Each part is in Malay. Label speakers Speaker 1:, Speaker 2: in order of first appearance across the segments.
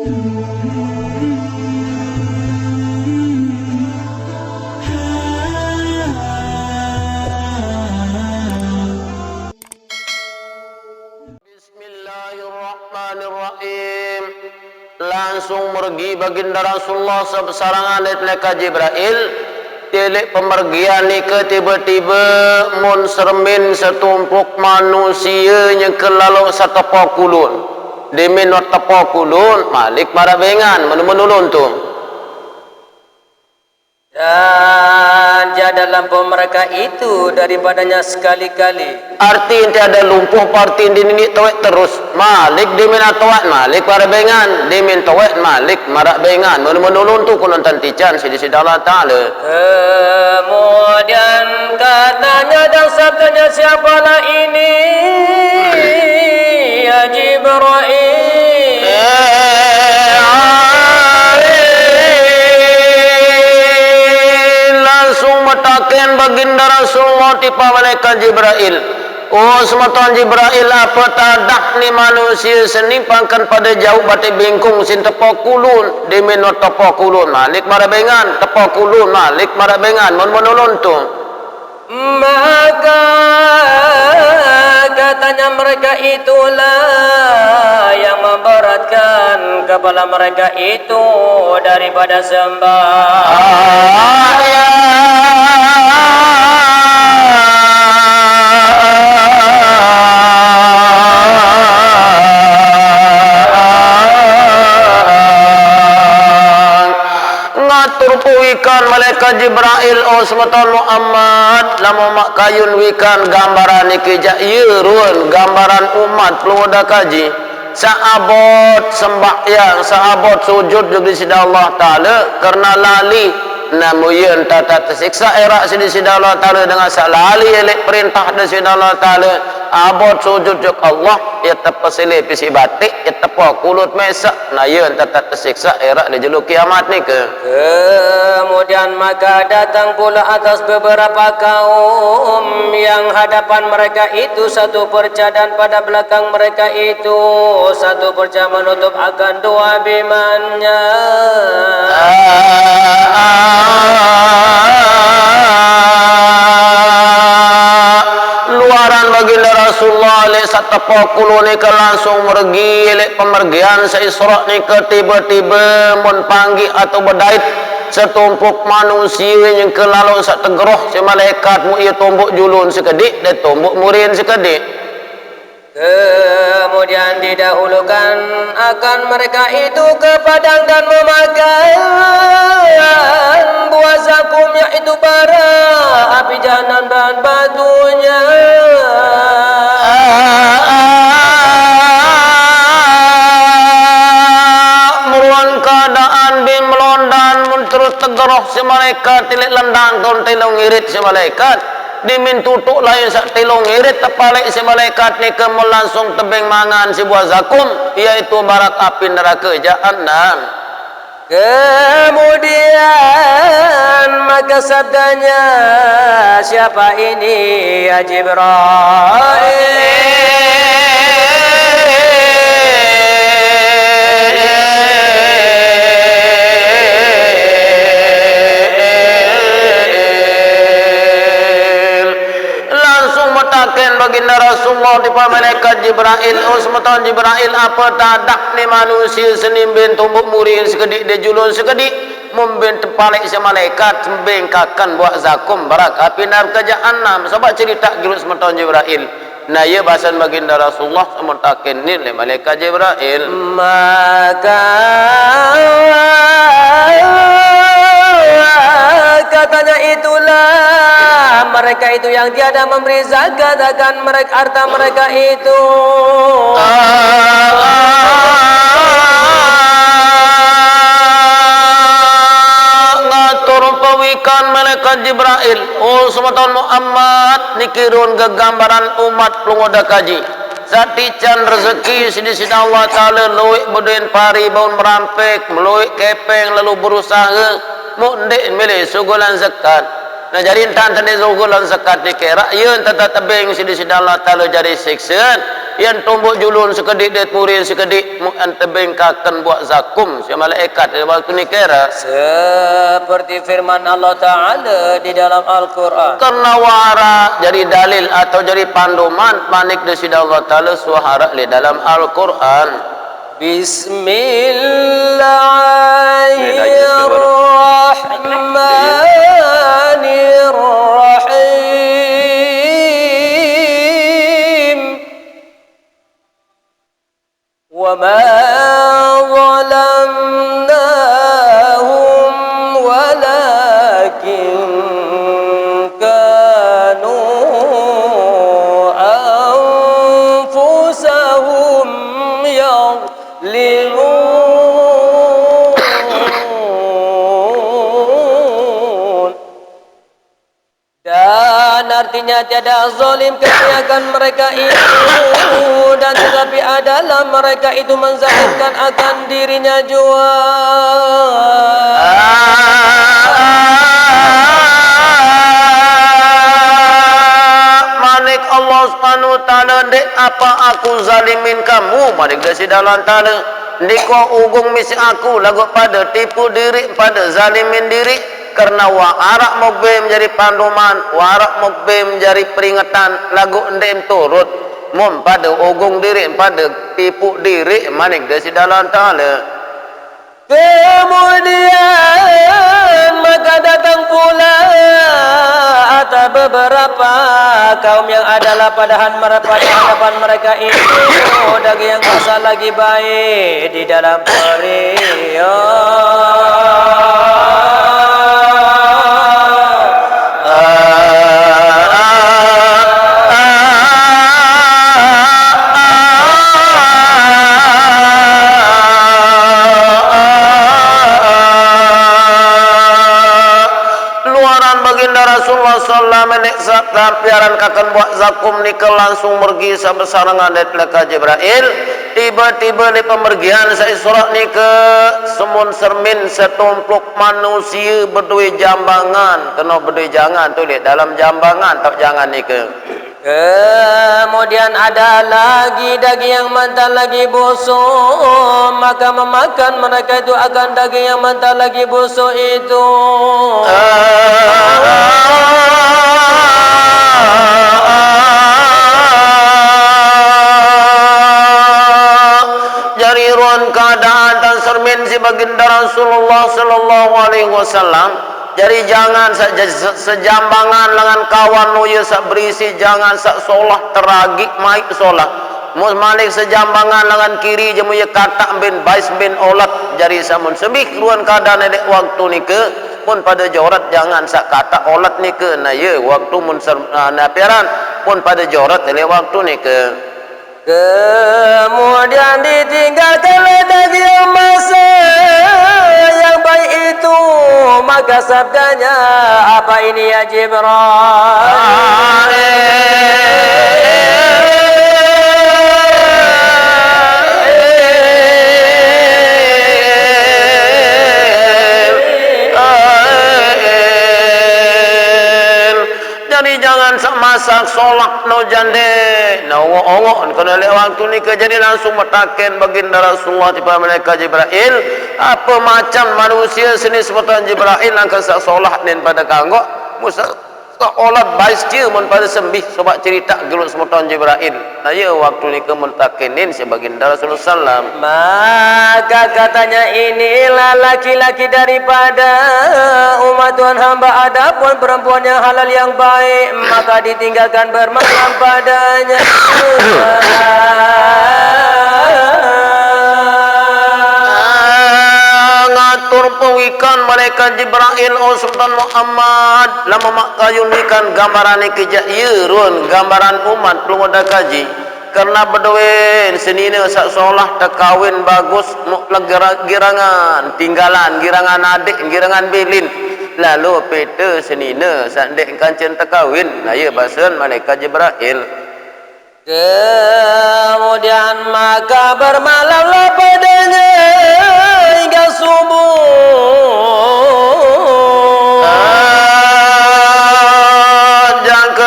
Speaker 1: Bismillahirrahmanirrahim. Langsung mergi baginda Rasulullah sebesarangan dari malaikat Jibril. Tilik pemergian ni ke tiba-tiba mun sermin setumpuk manusia yang kelalu satepa kulun. Dimin watepa kulun malik marabengan menulun tu.
Speaker 2: Dan tiada lampu mereka itu daripadanya sekali-kali.
Speaker 1: Arti tiada lumpuh parti ini tawet terus. Malik dimin atawat malik marabengan. Dimin tawet malik marabengan. Menulun tu kunontan tican sidi Allah Ta'ala.
Speaker 2: Kemudian katanya dan sabdanya, siapalah ini ya Jibril?
Speaker 1: Langsung matakan baginda Rasulullah tipa malaikat Jibril. Oh sematan Jibril apa tadak ni manusia senipangkan pada jauh batik bingkung sin tepa kulun dimin tepa kulun malik marabengan tepa kulun malik marabengan menulun tu.
Speaker 2: Maka katanya mereka itulah yang memberatkan kepala mereka itu daripada
Speaker 1: wikan malaikat Jibril oh semeton Muhammad lama mak kayun wikan gambaran iki jak yeurun gambaran umat peluda kaji saabot sembahyang saabot sujud juga di Allah Taala karena lali namuyen tata tersiksa era sidi Allah Taala dengan salali elek perintah dari Allah Taala abot sujud jok Allah ya tepasile pisi batik ya tepa kulut mesak na yeun tata tersiksa era di jelu kiamat ni ke.
Speaker 2: Kemudian maka datang pula atas beberapa kaum yang hadapan mereka itu satu perca dan pada belakang mereka itu satu perca menutup akan dua bimannya.
Speaker 1: Luaran baginda Rasulullah le satepa kulun ni ke langsung mergi le pemergian Isra ni ke tiba-tiba mun panggi atau bedait setumpuk manusia yang kelalu sak tegeroh si malaikat mu ia tumbuk julun sekedik dan tumbuk murin sekedik.
Speaker 2: Kemudian didahulukan akan mereka itu ke padang dan memakan buah zakum yaitu bara api jahanam dan batunya.
Speaker 1: Meruan keadaan bim melondan terus tegeroh si malaikat tilik lendang ton telong irit si malaikat dimin tutuk lain sak telong irit tepalik si malaikat ni ke langsung tebing mangan si buah zakum iaitu barak api neraka jahanam.
Speaker 2: Kemudian maka sabdanya, siapa ini ya Jibril?
Speaker 1: Baginda Rasulullah di malaikat Jibril oh semeton Jibril apa tadak ni manusia senimbin tumbuk murin sekedik de julun sekedik membin tepalik si malaikat sembengkakan buat zakum barak api neraka jahanam sebab cerita gilut semeton Jibril nah ia bahasan baginda Rasulullah semeton ni le malaikat Jibril
Speaker 2: maka katanya itulah mereka itu yang tiada memberi zakat akan mereka harta mereka itu. Ngatur
Speaker 1: pawikan malaikat Jibril oh semeton Muhammad nikirun kegambaran umat pelungoda kaji satican rezeki sidi Allah Ta'ala luik budin pari baun merampek meluik kepeng lalu berusaha mundek milih sugulan zakat. Nah jadi entan tadi sugulan zakat dikira yeun tata tebing sidi Allah Ta'ala jadi siksa yang tumbuk julun sekedik det murin sekedik antebengkakan buat zakum si malaikat waktu ni kira
Speaker 2: seperti firman Allah Ta'ala di dalam Al-Quran.
Speaker 1: Karena wara jadi dalil atau jadi panduman manik desi Allah Ta'ala suara di dalam Al-Quran.
Speaker 2: Bismillahirrahmanirrahim. Wa ma zalamnahum walakin kanu anfusahum yadlimun. Dan artinya tiada zalim kebanyakan mereka itu, dan tetapi adalah mereka itu menzahirkan akan dirinya jua.
Speaker 1: Manik Allah Subhanahu wa taala dek apa aku zalimin kamu manik desi dalam taala dek kau ugung misi aku lagu pada tipu diri pada zalimin diri karena warak mukbe menjadi panduman warak mukbe menjadi peringatan lagu ndem turut mum pada ugung diri pada tipu diri manik desi dalam taala.
Speaker 2: Kemudian maka datang pula ada beberapa kaum yang adalah pada hadapan mereka itu daging yang besar lagi baik di dalam
Speaker 1: Rasulullah sallallahu alaihi wasallam piaran kakan buat zakum nikel langsung pergi sabesarangan dari leka Jibril tiba-tiba di pemergian sa Isra ni ke semun sermin setumpluk manusia berdua jambangan kena berdua jangan tu lihat dalam jambangan tak jangan ni ke.
Speaker 2: Kemudian ada lagi daging yang mentah lagi busuk, maka memakan mereka itu akan daging yang mentah lagi busuk itu.
Speaker 1: Jadi ruang keadaan dan sermin si baginda Rasulullah sallallahu alaihi wasallam. Jadi jangan sejambangan dengan kawan nuya sak berisi jangan sak solah teragik maik solah. Mus malik sejambangan dengan kiri jemu ya katak bin bais bin olat jadi samun sebik ruan keadaan dek waktu ni ke pun pada jorat jangan sak katak olat ni ke na ye waktu mun napiaran pun pada jorat le waktu ni ke.
Speaker 2: Kemudian ditinggalkan daging yang masa yang baik itu, maka sabdanya apa ini ya Jibril?
Speaker 1: Jadi jangan masak solak no jande no ongok kena lewat waktu ni ke jadi langsung metaken baginda Rasulullah tiba mereka Jibril apa macam manusia seni seperti Jibril angkat sak solak nin pada kanggo musa olat bais dia mun pada sembih sebab cerita gelut semeton Jibril. Nah ya waktu ni ke mentakenin si baginda Rasulullah sallam.
Speaker 2: Maka katanya inilah laki-laki daripada umat Tuhan hamba adapun perempuan yang halal yang baik maka ditinggalkan bermalam padanya.
Speaker 1: Pewikan malaikat Jibril Sultan Muhammad lama makayun ikan gambaran ikijak yerun gambaran umat belum ada kaji karena berduin senina sak solah terkawin bagus mutlak girangan tinggalan girangan adik girangan bilin lalu peta senina sak dek kancen terkawin nah ya bahasan malaikat Jibril.
Speaker 2: Kemudian maka bermalamlah padanya hingga subuh.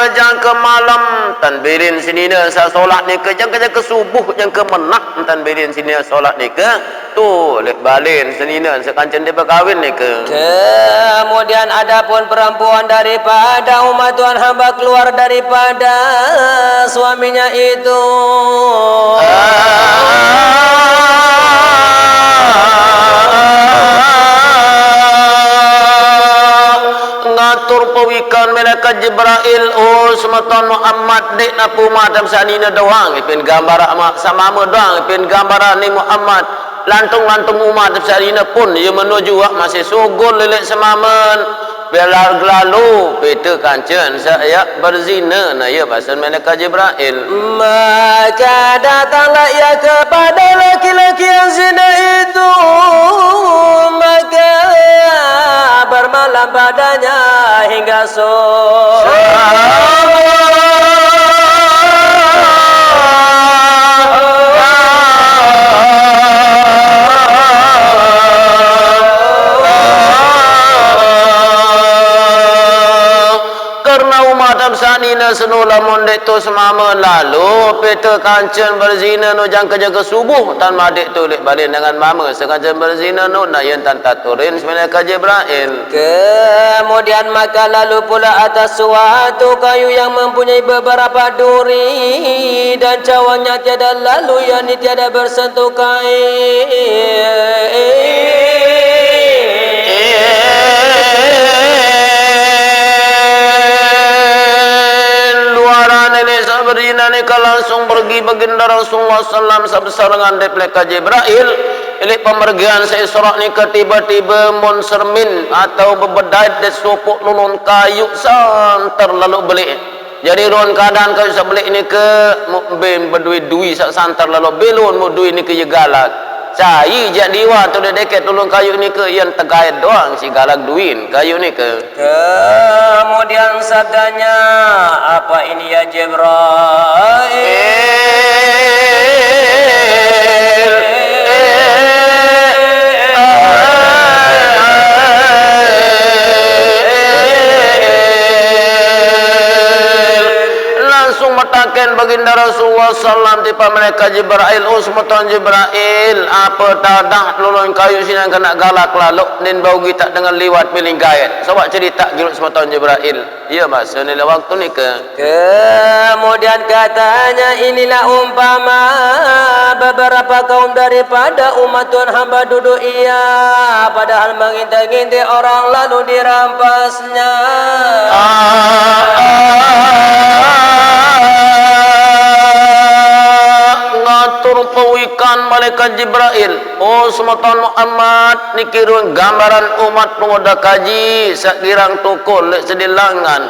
Speaker 1: Jangka malam berin sini na sa solat ni ke jangan ke subuh jangan ke menak tan berin sini solat ni ke tu lek balin sini na sekancen dia berkahwin ni ke.
Speaker 2: Kemudian adapun perempuan daripada umat Tuhan hamba keluar daripada suaminya itu
Speaker 1: ngatur pawikan malaikat Jibril semeton Muhammad dek napu madam sanina doang ipin gambar sama doang ipin gambaran ni Muhammad lantung-lantung umat sanina pun ia menuju masih sugul lelek semamen belar gelalu peta kancen saya berzina na ya pasal malaikat Jibril
Speaker 2: maka datanglah ia kepada laki-laki yang zina itu maka bermalam padanya hingga sore
Speaker 1: sanina senula mondek tu semama lalu peta kancen berzina no jang kerja ke subuh tan madek tu lek balik dengan mama sekancen berzina no na yen tan taturin sebenarnya ka Jibril
Speaker 2: kemudian maka lalu pula atas suatu kayu yang mempunyai beberapa duri dan cawangnya tiada lalu yakni tiada bersentuh kain
Speaker 1: Berdina ni langsung pergi baginda Rasulullah sallam sebesar dengan depleka Jibril ilik pemergian seisra ni tiba-tiba monsermin atau bebedait de supuk lulun kayu santer lalu beli jadi ruan keadaan kayu sebeli ni ke mukbin berdui-dui sak santer lalu belun mudui ni ke galak cai jak diwa tu de deket lulun kayu ni ke yang tegait doang si galak duin kayu ni ke
Speaker 2: kemudian sabdanya apa ini ya Jibril
Speaker 1: matakan baginda Rasulullah sallam tipa mereka Jibril semeton Jibril apa tadah lulun kayu sinan kena galak lalu nin bau kita dengan liwat piling gaet sebab cerita gilut semeton Jibril iya mas inilah waktu ni ke
Speaker 2: kemudian katanya inilah umpama beberapa kaum daripada umat Tuhan hamba duduk ia padahal mengintai-intai orang lalu dirampasnya
Speaker 1: ngatur pawikan malaikat Jibril semeton Muhammad nikirun gambaran umat pengoda kaji sakirang tukul lek sedilangan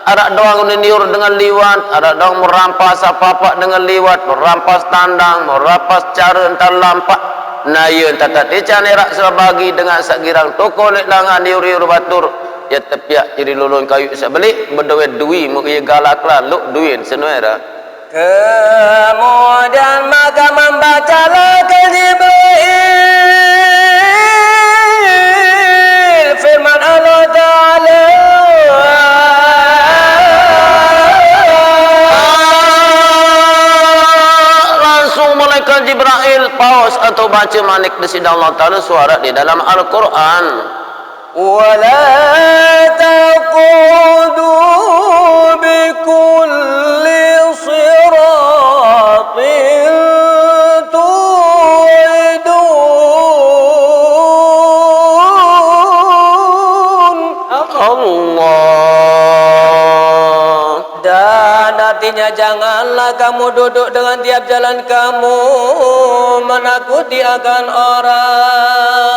Speaker 1: ada doang niur dengan liwat ada doang merampas apa-apa dengan liwat merampas tandang merampas cara entar lampak na ye tata tecan erak sebagi dengan sakirang tukul lek langan niur batur ya tepiak jadi lulun kayu sabeli berdawet dui mu ye galak lalu duin senuera
Speaker 2: kemudian maka membacalah ke Jibril firman Allah Ta'ala
Speaker 1: langsung malaikat Jibril paus atau baca manik di sidang Allah Ta'ala suara di dalam Al-Quran
Speaker 2: wala taqudu bikulli siratin tu'idun
Speaker 1: Allah
Speaker 2: dan artinya janganlah kamu duduk dengan tiap jalan kamu menakuti akan orang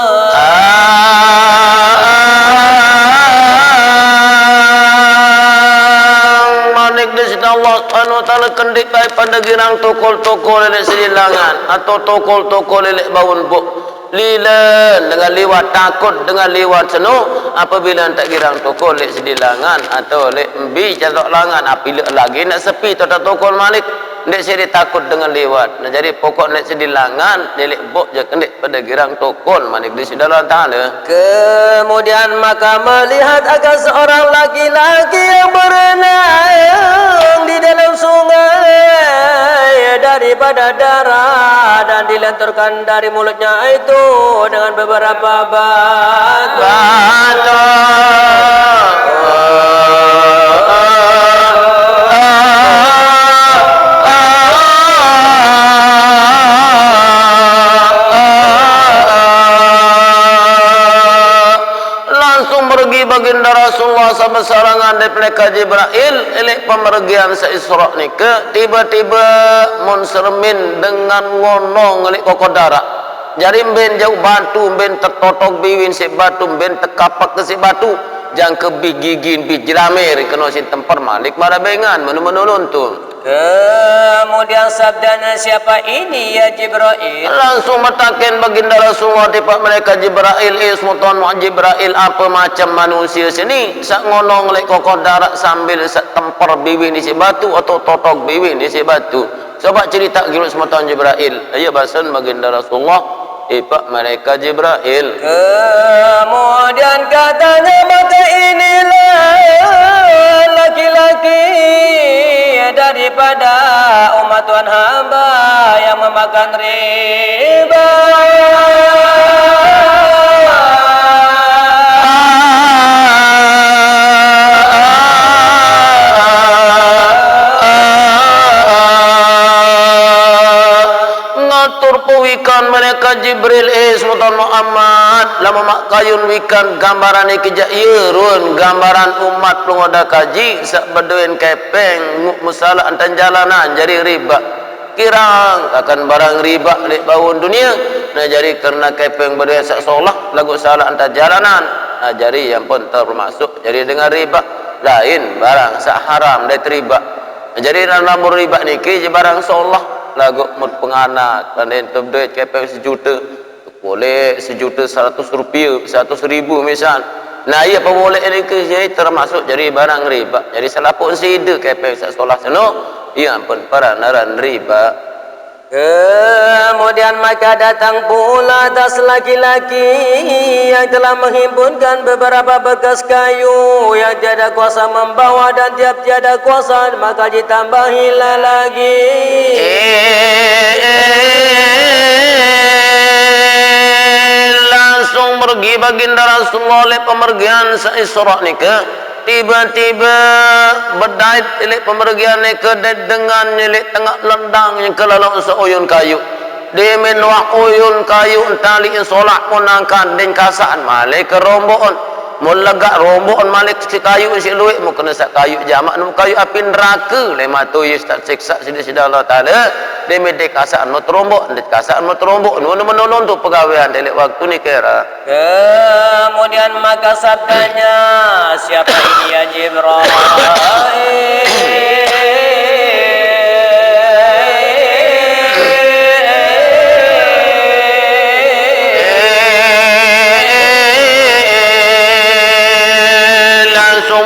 Speaker 1: manik di sini Allah Subhanahu wa taala kendik pada girang tokol-tokol lelek sedilangan atau tokol-tokol lelek baun buk lilan dengan liwat takut dengan liwat senu apabila tak girang tokol lelek sedilangan atau lelek embi catok langan apabila lagi nak sepi tak tokol malik ndek sedi takut dengan lewat. Nah jadi pokok ndek sedi langan delik bok je kendek pada girang tokon manik di Allah Taala.
Speaker 2: Kemudian maka melihat akan seorang laki-laki yang berenang di dalam sungai daripada darah dan dilenturkan dari mulutnya itu dengan beberapa batu.
Speaker 1: Baginda Rasulullah sabesarangan daripada Jibril elek pemergian sa Isra ni ke tiba-tiba mun sermin dengan ngonong elek kokodara jadi ben jauh batu ben tertotok biwin si batu ben tekapak ke si batu jang ke bigigin bijramer kena si tempar malik marabengan menun tu.
Speaker 2: Kemudian sabdanya siapa ini ya Jibril?
Speaker 1: Langsung mataken baginda Rasulullah tiba mereka Jibril ismuton Jibril apa macam manusia sini sak ngonong lek kokok darat sambil sak tempar biwin di si batu atau totok biwin di si batu. Coba cerita gilu semutan Jibril. Ayo bahasan baginda Rasulullah tiba mereka Jibril.
Speaker 2: Kemudian katanya maka inilah laki-laki daripada umat Tuhan hamba yang memakan riba.
Speaker 1: Ngatur puwikan mereka Jibril semutan Muhammad lama mak kayun wikan gambaran ikijak yerun gambaran umat pengoda kaji sak beduin kepeng musala antan jalanan jadi riba kirang akan barang riba lek bawun dunia nah jadi karena kepeng beduin sak solah lagu salah antan jalanan nah jadi yang pun termasuk jadi dengan riba lain barang sak haram dari riba nah, jadi dalam riba niki barang solah lagu mut penganak dan itu duit kepeng sejuta boleh Rp100 100.000 misal nah iya apa boleh ini ke jadi termasuk jadi barang riba jadi selaput sida kepeng sak sekolah seno ia pun paranaran riba.
Speaker 2: Kemudian maka datang pula atas laki-laki yang telah menghimpunkan beberapa bekas kayu yang tiada kuasa membawa dan tiap tiada kuasa maka ditambahilah lagi.
Speaker 1: Langsung pergi baginda Rasulullah oleh pemergian sa Isra ni ke tiba-tiba berdait ilik pemergian ni ke dengan ilik tengah lendang yang kelalong seuyun kayu di menwah uyun kayu tali solak menangkan den kasaan malik ke rombon mulegak rombon malik si kayu si luik mu kena sak kayu jamak nu kayu api neraka lema tu yes tak siksa sida Allah Taala de medek kasaan mu terombok de kasaan mu terombok nu menolong tu pegawaian delik waktu ni kira.
Speaker 2: Kemudian maka sabdanya siapa ini ya Jibril?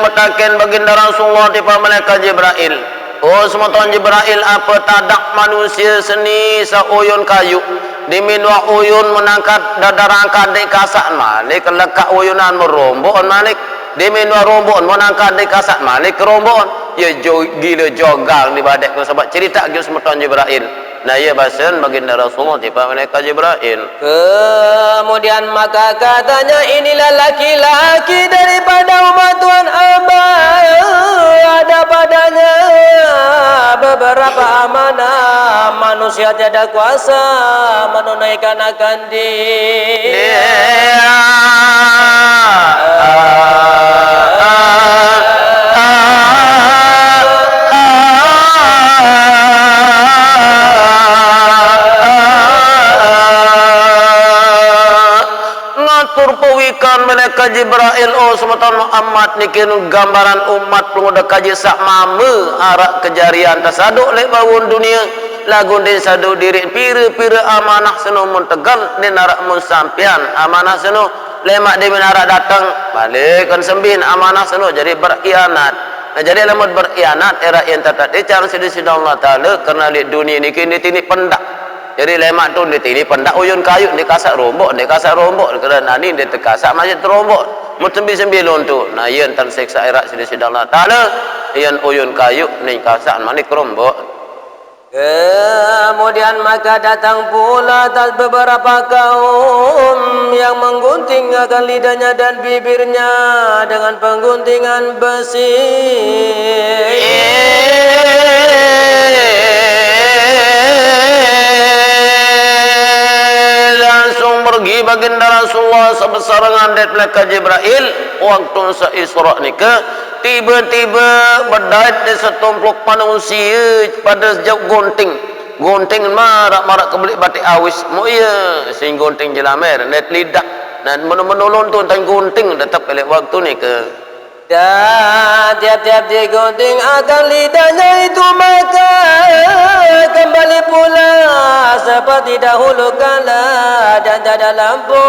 Speaker 1: Mataken baginda Rasulullah tiba malaikat Jibril. Oh semutan Jibril apa tadak manusia seni sauyun kayu di minwa uyun menangkat dadarangkat di kasak malik lekak uyunan merombon malik di minwa rombon menangkat di kasak malik rombon ya gila jogang di badek sebab cerita gitu semutan Jibril. Nah ia bahasan baginda Rasulullah tiba malaikat Jibril.
Speaker 2: Kemudian maka katanya inilah laki-laki daripada umat Tuhan hamba ada padanya beberapa amanah manusia tiada kuasa menunaikan akan dia.
Speaker 1: Turpawikan mereka Jibril oh semutan Muhammad niki gambaran umat pengoda kaji sak mame arak kejarian tasaduk lek bawun dunia lagu den sadu diri pira-pira amanah seno mun tegal den arak mun sampean amanah seno lemak de min arak datang balik kan sembin amanah seno jadi berkhianat jadi lamut berianat era yang tatat dicar sidang Allah Taala karena di dunia ni kini tini pendak. Jadi lemak tu di tini pendak uyun kayu di kasak rombok kerana ni dia terkasak masih terombok. Mutembi-sembilon tu. Nah yang tersiksa era sidang Allah Taala yang uyun kayu ni kasak manik rombok.
Speaker 2: Kemudian maka datang pula atas beberapa kaum yang menggunting akan lidahnya dan bibirnya dengan pengguntingan besi.
Speaker 1: Langsung pergi baginda Rasulullah sebesar ngandet malaikat Jibril waktu se-Isra nikah. Tiba-tiba berdait di setumpuk manusia pada sejauh gonting marak kebelik batik awis mu iya sing gonting jelamer net lidah dan menolong tu tentang gonting tetap balik waktu ni ke
Speaker 2: dan tiap-tiap digunting akan lidahnya itu maka kembali pula seperti dahulu kala dan tiada lampu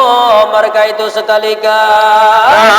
Speaker 2: mereka itu sekali-kali.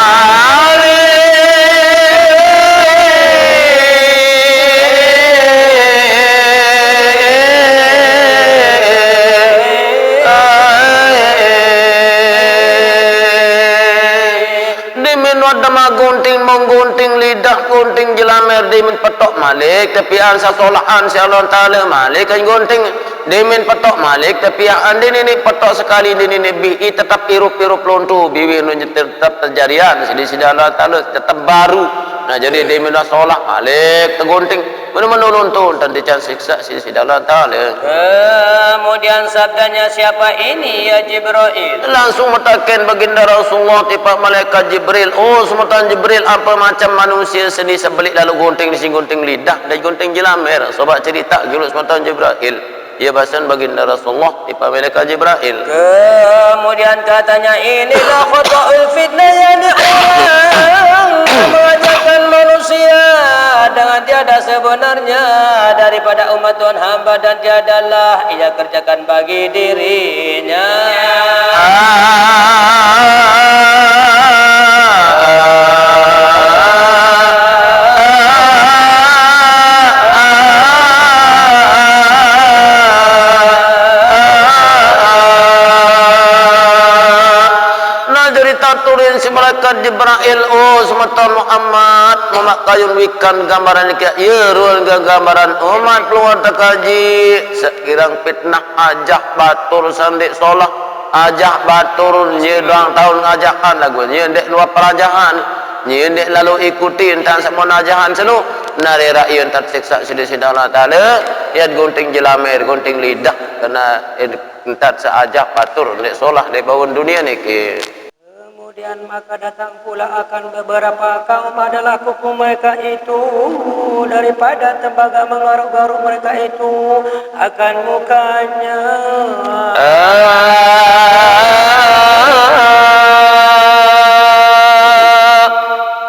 Speaker 1: menggunting lidah, gunting jelamer, dimin petok malik tapi ansa solahan si Allah Ta'ala malik kan gunting dimin petok malik tapi andi ini petok sekali ini bihi tetap irup-irup lontu biwi tetap terjarian si Allah Ta'ala tetap baru. Nah jadi dimin solah malik tergunting mana-mana lontu dan dican siksa si Allah Ta'ala.
Speaker 2: Kemudian sabdanya siapa ini ya Jibril?
Speaker 1: Langsung metaken baginda Rasulullah tipa malaikat Jibril. Oh semutan Jibril apa macam manusia seni sebelik lalu gunting di gunting lidah dan gunting jelamer. Sobat cerita gilu semutan Jibril. Ia bahasan baginda Rasulullah tipa malaikat Jibril.
Speaker 2: Kemudian katanya inilah khata'ul fitnah yang orang mengajarkan manusia dengan tiada sebenarnya daripada umat Tuhan hamba dan tiadalah ia kerjakan bagi dirinya.
Speaker 1: Turin si malaikat Jibril oh semata Muhammad memakayun wikan gambaran kia yerul gambaran umat keluar takaji sekirang fitnah ajak batur sandik solah ajak batur nyedang tahun ajakan lagu nyedek luar perajahan nyedek lalu ikuti entah semua najahan selu nari rakyat tersiksa sida-sida Allah Ta'ala yad gunting jelamer gunting lidah karena entah seajak batur nek solah di bawah dunia ni ke.
Speaker 2: Kemudian maka datang pula akan beberapa kaum adalah kuku mereka itu daripada tembaga mengaruk-garuk mereka itu akan mukanya.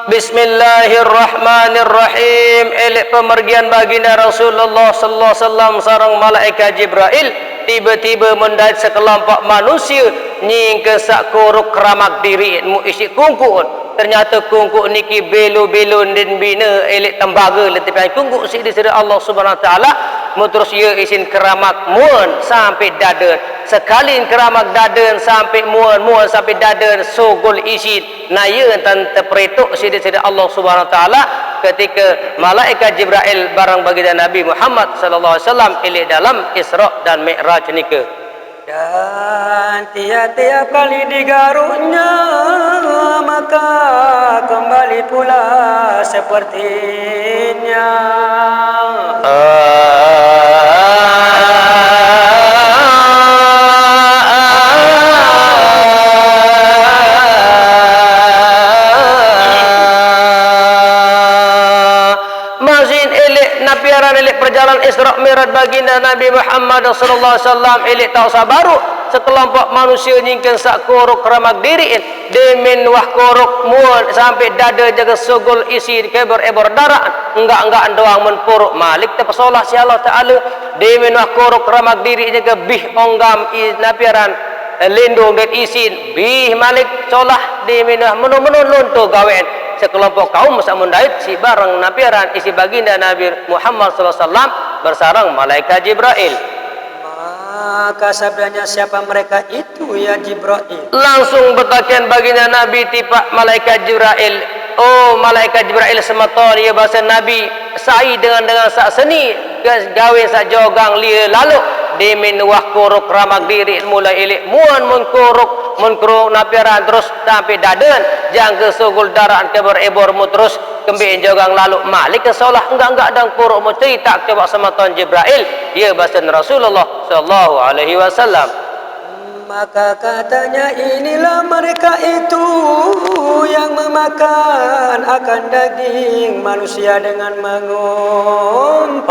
Speaker 2: Bismillahirrahmanirrahim. Elok pemergian baginda Rasulullah sallallahu alaihi wasallam sareng malaikat Jibril tiba-tiba mendarat sekelompok manusia nying kesak kuruk keramak diri mu isi kungkuk ternyata kungkuk niki belu-belu dan bina elok tembaga letepi kungkuk si disira Allah Subhanahu wa taala mu terus ia isin keramak muan sampai dadan sekali keramak dadan sampai muan sampai dadan sogol isin na ia tan terpretok si disira Allah Subhanahu wa taala ketika malaikat Jibril barang baginda Nabi Muhammad sallallahu alaihi wasallam elok dalam Isra dan Mi'raj nika. Dan tiap-tiap kali digaruknya maka kembali pula sepertinya. Perjalanan Isra Mi'raj baginda Nabi Muhammad sallallahu alaihi wasallam elok tahu sabaru sekelompok manusia nyingken sak korok keramak diri demen wah korok muan sampai dada jaga sogol isi keber-ebor darah enggak doang menpuruk malik terpesolah si Allah Ta'ala demen wah korok keramak diri jaga bih onggam napiaran lindung dan isin bih malik solah demen wah menu-menu lunto gawen sekelompok kaum samun dait si bareng napiaran isi baginda Nabi Muhammad SAW bersarang malaikat Jibril.
Speaker 3: Maka sabdanya siapa mereka itu ya Jibril?
Speaker 2: Langsung betakian baginda Nabi tipak malaikat Jibril. Oh malaikat Jibril semeton ya bahasa Nabi sai dengan sak seni gawe sak jogang lia lalu demin wah kuruk ramak diri mulai ilik mun kuruk napiaran terus sampai daden jangke sugul daraan kebar ebor mu terus kembali jogang lalu malik ke solah enggak dan kuruk mu cerita coba semeton Jibril ya bahasa Rasulullah sallallahu alaihi wasallam.
Speaker 3: Maka katanya inilah mereka itu yang memakan akan daging manusia dengan mengumpat.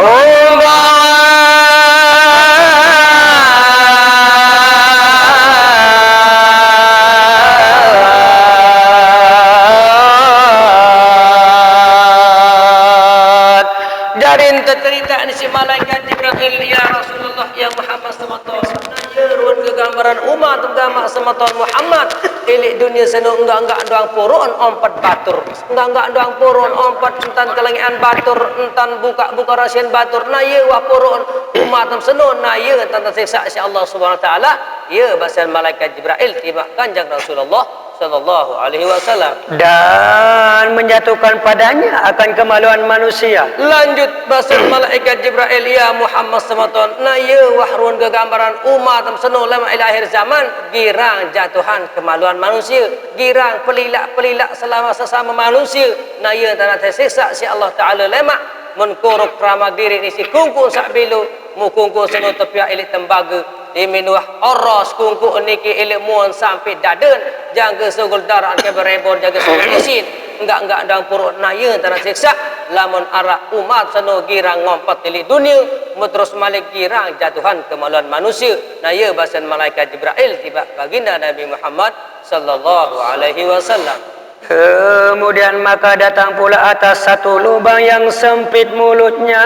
Speaker 2: Jarin tercerita ni si malaikat Jibril ya Rasulullah ya Muhammad sallallahu ruan kegambaran umat agama semeton Muhammad ilik dunia seno enggak doang purun ompat batur enggak doang purun ompat entan kelengian batur entan buka rasian batur na ye wah purun umat seno na ye entan tersiksa si Allah Subhanahu wa taala ye bahasa malaikat Jibril tiba kanjeng Rasulullah sallallahu alaihi wasallam
Speaker 3: Dan menjatuhkan padanya akan kemaluan manusia.
Speaker 2: lanjut bahasa malaikat Jibril ya Muhammad semeton na ye wah ruan kegambaran umat seno lama ila akhir zaman girang jatuhan kemaluan manusia girang pelilak selama sesama manusia na ye tanah tersiksa si Allah taala lemak menkuruk ramak diri ni si kungku sak bilu mu kungku seno tepiak ilik tembaga diminuah oros kungku niki ilik muan sampai daden jangka sugul darah ke berebor jaga sugul isin enggak dang puruk na ye tanah siksa lamun arak umat seno girang ngompat ilik dunia terus malik girang jatuhan kemaluan manusia na ye bahasa malaikat Jibril tiba baginda Nabi Muhammad sallallahu alaihi wasallam.
Speaker 3: Kemudian maka datang pula atas satu lubang yang sempit mulutnya,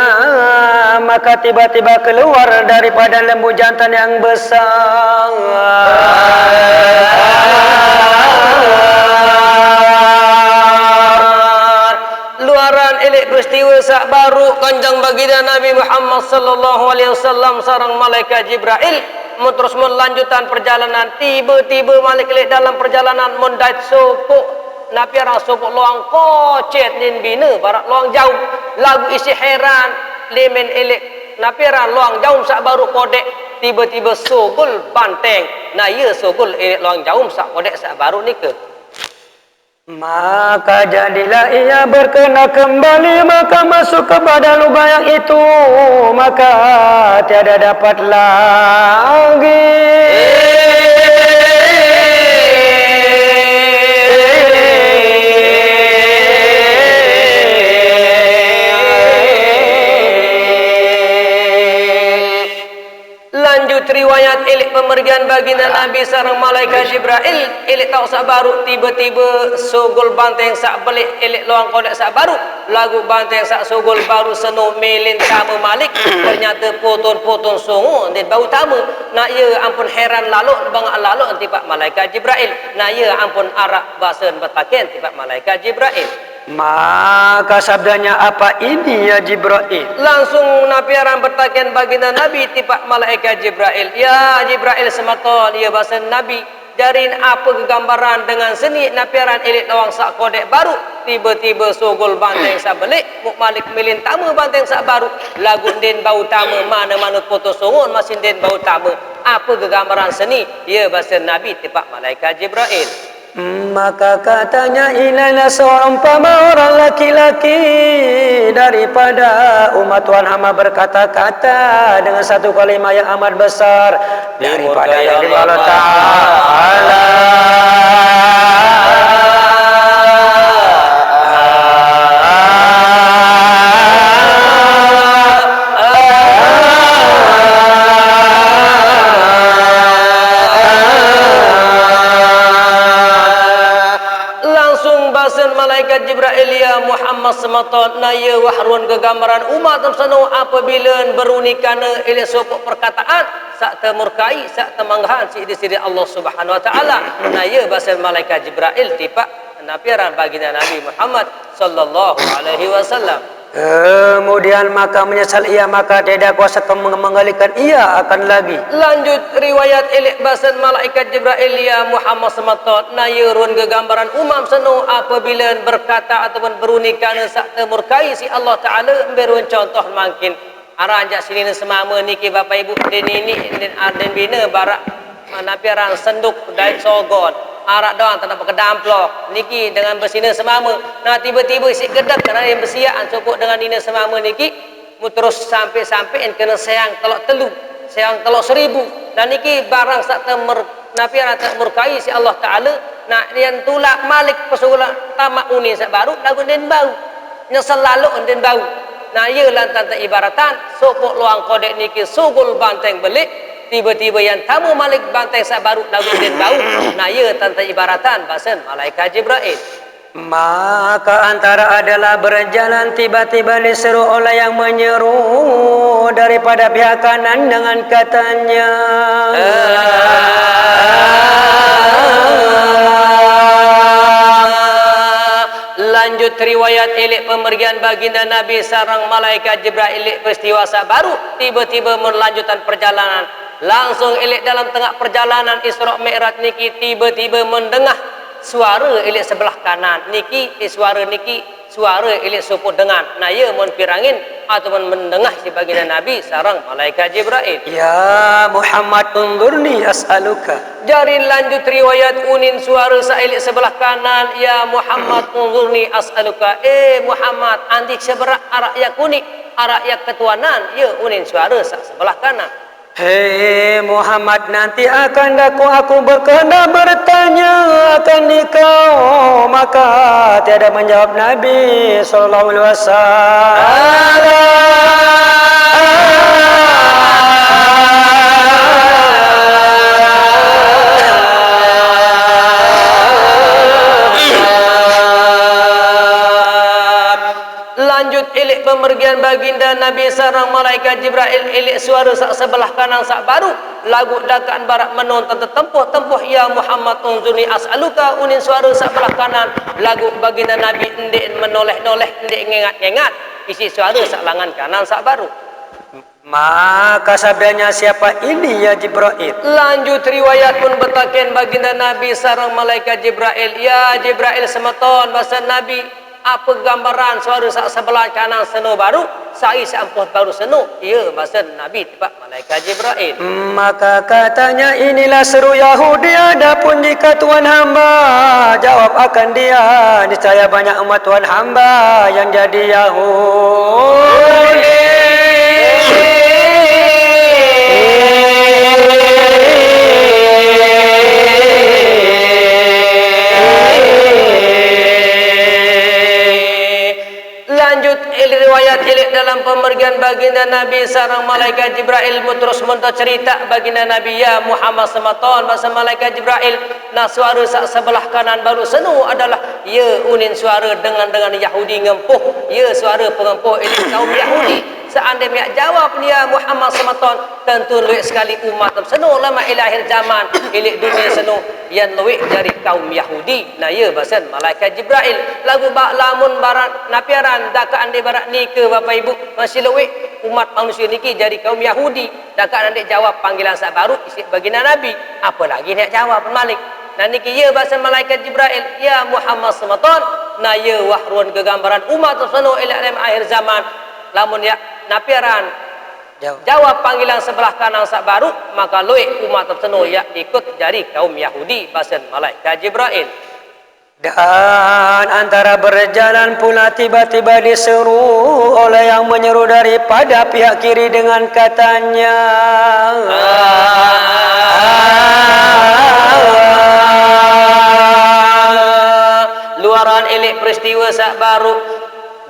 Speaker 3: maka tiba-tiba keluar daripada lembu jantan yang besar.
Speaker 2: Luaran elik peristiwa sak baru kanjeng baginda Nabi Muhammad sallallahu alaihi wasallam sareng malaikat Jibril terus melanjutkan perjalanan tiba-tiba malaikat dalam perjalanan mendait suku napiara suku luang kocet nin bina barak luang jauh lagu isi heran lemen elik napiara luang jauh sak baru kodek tiba-tiba sugul banteng na ye sugul elik luang jauh sak kodek sak baru ni ke.
Speaker 3: Maka jadilah ia berkena kembali, maka masuk kepada lubang yang itu, maka tiada dapat lagi.
Speaker 2: Lanjut riwayat ilik pemergian baginda Nabi sareng malaikat Jibril ilik tak sak baru tiba-tiba sugul banteng sak belik ilik luang kodek sak baru lagu banteng sak sugul baru seno melin tamu malik ternyata potong sungu dan bau tamu nak ya ampun heran lalu bangak lalu tiba malaikat Jibril nak ya ampun arak basen betaken tiba malaikat Jibril.
Speaker 3: Maka sabdanya apa ini ya Jibril?
Speaker 2: Langsung napiaran bertakian baginda Nabi tipak malaikat Jibril. Ya Jibril sematon ya bahasa Nabi jarin apa kegambaran dengan seni napiaran elit lawang sak kodek baru tiba-tiba sugul banteng sak belik muk malik milin tamu banteng sak baru lagu den bau tamu mana-mana putus sungun masih den bau tamu apa kegambaran seni ya bahasa Nabi tipak malaikat Jibril.
Speaker 3: Maka katanya inilah seumpama orang laki-laki daripada umat Tuhan hamba berkata-kata dengan satu kalimat yang amat besar daripada Allah Ta'ala.
Speaker 2: Malaikat Jibril ya Muhammad sematon na ya wahrun kegambaran umat sano apabila berunikana ila sopok perkataan sak temurkai sak temanggahan si Allah Subhanahu wa taala na ya bahasa malaikat Jibril tipak napiaran baginda Nabi Muhammad sallallahu alaihi wasallam.
Speaker 3: Kemudian maka menyesal ia, maka tidak kuasa mengalihkan ia akan lagi.
Speaker 2: Lanjut riwayat elek basan malaikat Jibril ya Muhammad sematot na yurun gegambaran umam seno apabila berkata ataupun berunik kana sak temurkai si Allah Taala berun contoh mungkin aranjak sini semama niki Bapak Ibu den ini den bina barak napiaran senduk dai sogon arak doang tak dapat kedamplok niki dengan bersina semama. Nah tiba-tiba si kedap kerana yang bersiaan cukup dengan ini semama niki mu terus sampai-sampai kena sayang telok telu sayang telok 1000 dan niki barang sak temer napiaran tak murkai si Allah Taala nak yang tulak malik pesula tamak uni sak baru lagu den bau nyesal lalu den bau. Nah ia lantan tak ibaratan sopok luang kodek niki sugul banteng belik tiba-tiba yang tamu malik banteng sak baru lagu den bau. Nah ia tanta ibaratan basen malaikat Jibril.
Speaker 3: Maka antara adalah berjalan tiba-tiba diseru oleh yang menyeru daripada pihak kanan dengan katanya,
Speaker 2: lanjut riwayat elek pemergian baginda Nabi sarang malaikat Jibril elek peristiwa sak baru tiba-tiba melanjutkan perjalanan langsung elek dalam tengah perjalanan Isra Mi'raj niki tiba-tiba mendengar suara elek sebelah kanan niki suara niki suara elek suput dengan nah ia menpirangin ataupun mendengar si baginda Nabi sarang malaikat Jibril.
Speaker 3: Ya Muhammad unzurni as'aluka.
Speaker 2: Jari lanjut riwayat unin suara sa elek sebelah kanan, ya Muhammad unzurni as'aluka. Muhammad andik seberak arak yak kuning arak yak ketuanan ya unin suara sa sebelah kanan.
Speaker 3: Hei Muhammad, nanti akan aku berkehendak bertanya akan engkau, maka tiada menjawab Nabi sallallahu alaihi wasallam.
Speaker 2: Lanjut elek pemergian baginda Nabi sarang malaikat Jibril elek suara sak sebelah kanan sak baru lagu dakaan barak menonton tempuh ya Muhammad unzurni as'aluka unin suara sak belah kanan lagu baginda Nabi endek menoleh-noleh endek ngengat-ngengat isi suara sak langan kanan sak baru.
Speaker 3: Maka sabdanya, siapa ini ya Jibril?
Speaker 2: Lanjut riwayat pun betaken baginda Nabi sarang malaikat Jibril, ya Jibril semeton bahasa Nabi apa gambaran suara sak sebelah kanan seno baru sai sampuh baru seno ya bahasa Nabi tiba malaikat Jibril.
Speaker 3: Maka katanya, inilah seru Yahudi, adapun jika Tuhan hamba jawab akan dia, niscaya banyak umat Tuhan hamba yang jadi Yahudi.
Speaker 2: Riwayat elek dalam pemergian baginda Nabi sarang malaikat Jibril terus mentah cerita baginda Nabi ya Muhammad sematon bahasa malaikat Jibril nah suara sak sebelah kanan baru senu adalah ya unin suara dengan Yahudi ngempuh ya suara pengempuh elek kaum Yahudi. Seandainya jawab dia Muhammad sematon tentu luik sekali umat senu lama ilahir zaman elek dunia senu yang luik dari kaum Yahudi. Nah ya bahasa malaikat Jibril lagu bak lamun barat napiaran dakaan di barat ni ke Bapak Ibu masih luik umat manusia niki jadi kaum Yahudi dakaan nanti jawab panggilan sak baru isi baginda Nabi apalagi nak jawab malik. Nah niki ya bahasa malaikat Jibril ya Muhammad sematon nah ya wahrun kegambaran umat senu ilahir akhir zaman lamun ya napiaran jawab panggilan sebelah kanan sak baru maka luik umat terseno ya ikut dari kaum Yahudi bahasa malaikat Jibril.
Speaker 3: Dan antara berjalan pula tiba-tiba diseru oleh yang menyeru daripada pihak kiri dengan katanya,
Speaker 2: luaran elek peristiwa sak baru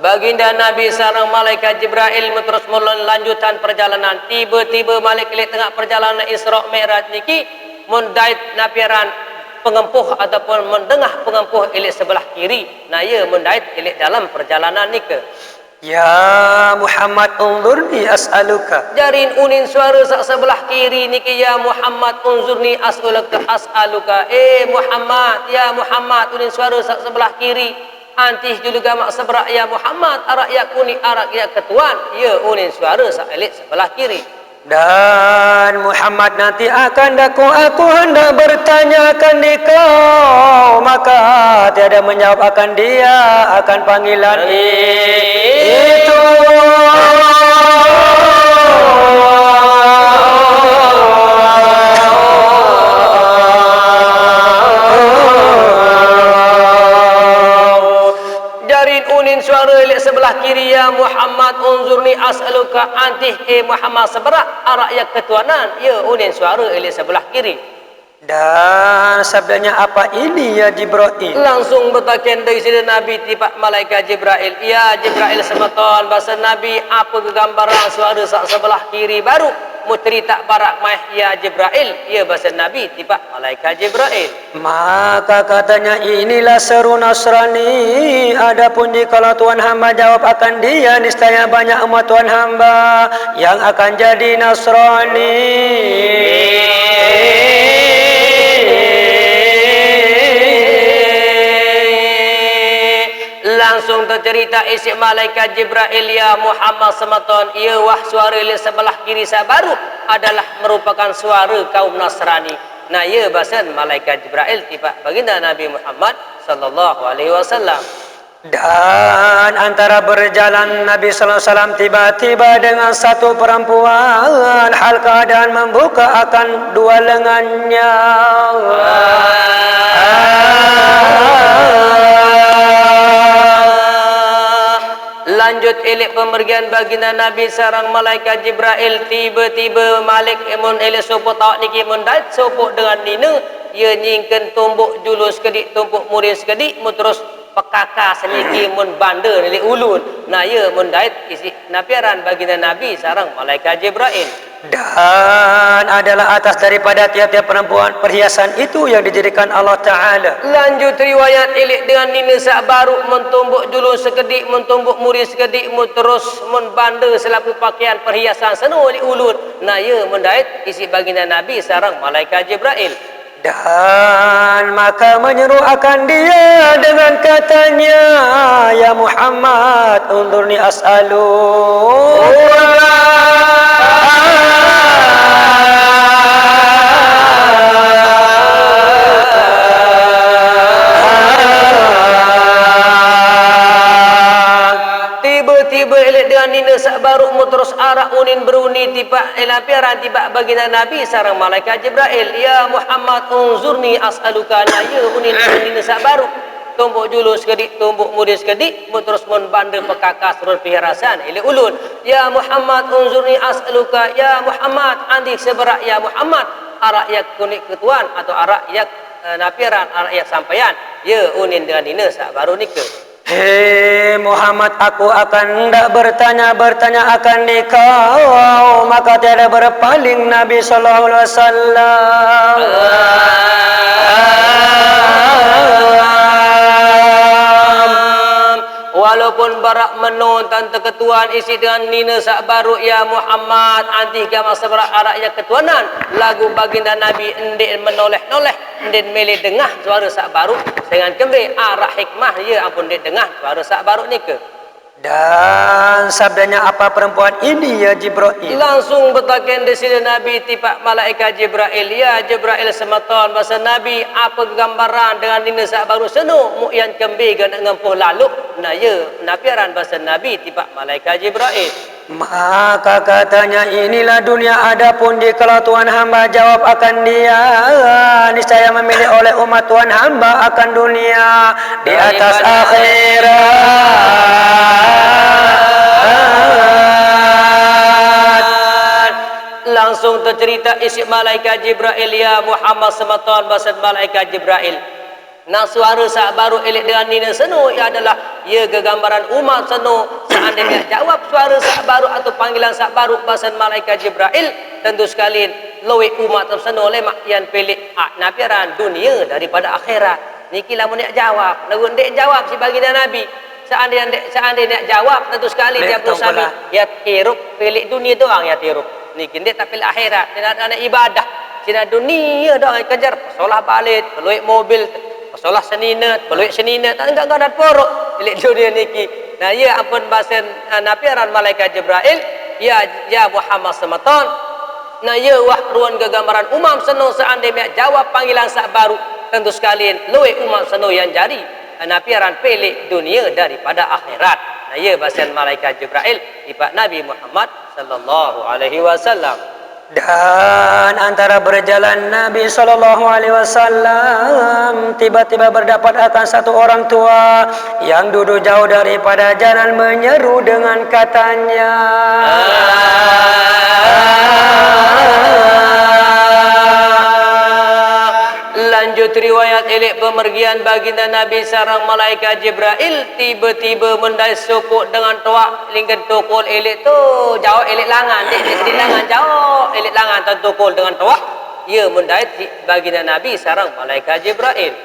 Speaker 2: baginda Nabi sareng malaikat Jibril terus melanjutkan perjalanan. Tiba-tiba malaikat elek tengah perjalanan Isra Mi'raj niki mendait napiaran pengempuh ataupun mendengar pengempuh elek sebelah kiri. Nah ia mendait elek dalam perjalanan niki.
Speaker 3: Ya Muhammad unzurni as'aluka.
Speaker 2: Jarin unin suara sak sebelah kiri niki ya Muhammad unzurni as'aluka. Muhammad, ya Muhammad unin suara sak sebelah kiri. Antih juga mak sebrak ya Muhammad arak ya kuni arak ya ketuan. Ya unin suara sak elit sebelah kiri.
Speaker 3: Dan Muhammad nanti akan aku hendak bertanya akan dikau, maka tiada menjawab akan dia akan panggilan itu.
Speaker 2: Unin suara elik sebelah kiri ya Muhammad unzurni as'aluka antih Muhammad seberak arak ya ketuanan ya unin suara elik sebelah kiri.
Speaker 3: Dan sabdanya apa ini ya Jibril?
Speaker 2: Langsung bertaken dari sini Nabi tiba malaikat Jibril. Ya Jibril semeton bahasa Nabi apa kegambaran suara sak sebelah kiri baru mu cerita barak mah ya Jibril. Ya bahasa Nabi tiba malaikat Jibril.
Speaker 3: Maka katanya inilah seru Nasrani. Adapun jikalau Tuhan hamba jawab akan dia, niscaya banyak umat Tuhan hamba yang akan jadi Nasrani.
Speaker 2: Langsung tercerita isi malaikat Jibril ya Muhammad semeton ia wah suara li sebelah kiri sabaru adalah merupakan suara kaum Nasrani. Nah ia bahasan malaikat Jibril tiba baginda Nabi Muhammad sallallahu alaihi wasallam.
Speaker 3: Dan antara berjalan Nabi sallallahu alaihi wasallam tiba-tiba dengan satu perempuan hal keadaan membuka akan dua lengannya.
Speaker 2: Lanjut elik pemergian baginda Nabi sarang malaikat Jibril tiba-tiba Malik emun elik sopo tawak niki mun dait sopo dengan nina ia nyingken tumbuk julus kedik tumbuk murid sekedik mu terus pekaka seniki mun bandar elik ulun. Nah ia mun dait isi napiaran baginda Nabi sarang malaikat Jibril.
Speaker 3: Dan adalah atas daripada tiap-tiap perempuan perhiasan itu yang dijadikan Allah Ta'ala.
Speaker 2: Lanjut riwayat elik dengan nina sak baru mentumbuk julus sekedik mentumbuk murid sekedik mu terus mun bandar selaku pakaian perhiasan seno elik ulun. Nah ia mun dait isi baginda Nabi sarang malaikat Jibril.
Speaker 3: Dan maka menyeru akan dia dengan katanya, ya Muhammad undurni as'aluka.
Speaker 2: Tiba-tiba elik dengan nina sak baru mu terus arak unin beruni tiba elapiaran tiba baginda Nabi sarang malaikat Jibril. Ya Muhammad unzurni as'aluka. Nah ya unin nina sak baru tumbuk julus kedik tumbuk murid kedik mu terus mun bandar pekakas turun piharasan elik ulun. Ya Muhammad unzurni as'aluka. Ya Muhammad andi seberak ya Muhammad arak yak kunik ketuan atau arak yak napiaran arak yak sampaian. Ya unin dengan nina sak baru nikah.
Speaker 3: Hei Muhammad, aku akan hendak bertanya akan dikau, maka tiada berpaling Nabi sallallahu alaihi wasallam.
Speaker 2: Walaupun barak menonton ketuan isi dengan nina sak baru ya Muhammad antih gama seberak arak ya ketuanan lagu baginda Nabi endek menoleh-noleh endek melih dengah suara sak baru dengan kembali arak hikmah ya ampun dek dengah suara sak baru ni ke.
Speaker 3: Dan sabdanya apa perempuan ini ya Jibril?
Speaker 2: Langsung bertaken di sini Nabi tiba malaikat Jibril. Ya Jibril semeton bahasa Nabi apa gambaran dengan nina sak baru seno mu yang kembi gana ngempuh lalu. Nah ya napiaran bahasa Nabi tiba malaikat Jibril.
Speaker 3: Maka katanya inilah dunia, adapun jikalau Tuhan hamba jawab akan dia, niscaya memilih oleh umat Tuhan hamba akan dunia di atas akhirat.
Speaker 2: Langsung tercerita isi malaikat Jibril ya Muhammad semeton bahasa malaikat Jibril. Nah suara sak baru elik dengan nina seno ia adalah ia kegambaran umat seno. Seandainya jawab suara sak baru atau panggilan sak baru bahasa malaikat Jibril, tentu sekali lowe umat seno lemak yang pilih napiaran dunia daripada akhirat. Niki lamun nak jawab, lamun dek jawab si baginda Nabi seandainya nak jawab tentu sekali dia berusaha ya hirup pilih dunia doang ya hirup. Niki dia tak pilih akhirat, dia nak ibadah. Cina dunia doang kejar solah balik, peluit mobil, solah senina, peluit senina, tak enggak ada porok. Pilih dunia niki. Nah, ya ampun bahasan nafiran malaikat Jibril, ya Muhammad semeton. Nah, ya wah ruan kegambaran umam seno seandainya jawab panggilan sak baru tentu sekalian luwe umam seno yang jadi nafiran pilih dunia daripada akhirat. Nah, ya bahasan malaikat Jibril tiba Nabi Muhammad sallallahu alaihi wasallam.
Speaker 3: Dan antara berjalan Nabi SAW tiba-tiba berdapat akan satu orang tua yang duduk jauh daripada jalan menyeru dengan katanya,
Speaker 2: lanjut riwayat elek pemergian baginda Nabi sareng malaikat Jibril tiba-tiba mendai sukuk dengan tuak lingkan tukul elek tu jauh elek langan di langan jauh elek langan tukul dengan tuak ia mendai baginda Nabi sareng malaikat Jibril.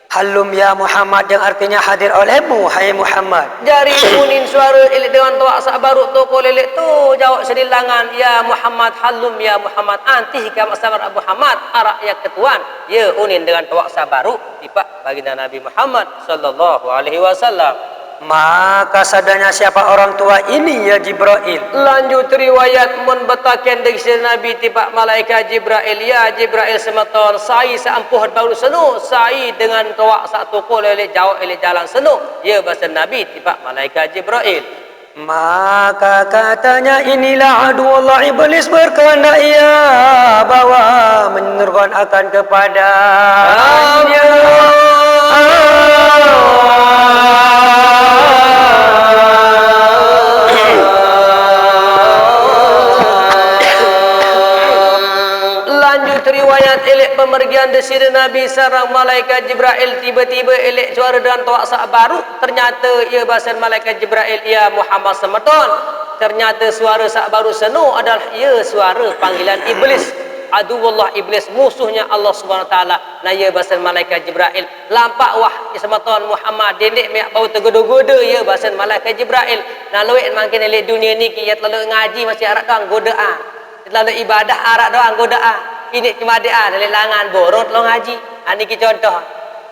Speaker 3: Halum ya Muhammad, yang artinya hadir olehmu hai Muhammad.
Speaker 2: Jari kunin suara elek dengan tuak sak baru tukul elek tu jauh sedilangan ya Muhammad, halum ya Muhammad, antih ka sabar Abu Muhammad arak ya ketuan ya unin dengan tuak sak baru tiba baginda Nabi Muhammad sallallahu alaihi wasallam.
Speaker 3: Maka sadanya siapa orang tua ini ya Jibril.
Speaker 2: Lanjut riwayat mun betaken dari Nabi tiba malaikat Jibril, ya Jibril semeton sai seampuh baru senu sai dengan tuak satu kol elek jauh elek jalan senu ya bahasa Nabi tiba malaikat Jibril.
Speaker 3: Maka katanya inilah adu Allah iblis berkehendak ia bawa menurunkan akan kepadanya.
Speaker 2: Riwayat elek pemergian desir Nabi sarang malaikat Jibril tiba-tiba elek suara dan tuak sak baru ternyata ia bahasa malaikat Jibril ya Muhammad semeton ternyata suara sak baru senu adalah ia suara panggilan iblis aduwullah iblis musuhnya Allah Subhanahu wa taala. Nah ia bahasa malaikat Jibril lampak wah semeton Muhammad dendek mek bau tergoda-goda ya bahasa malaikat Jibril. Nah luit makin elek dunia ni ki terlalu ngaji masih arak doang godaan terlalu ibadah arak doang godaan ini cuma dia dari langan borot lo ngaji. Niki contoh.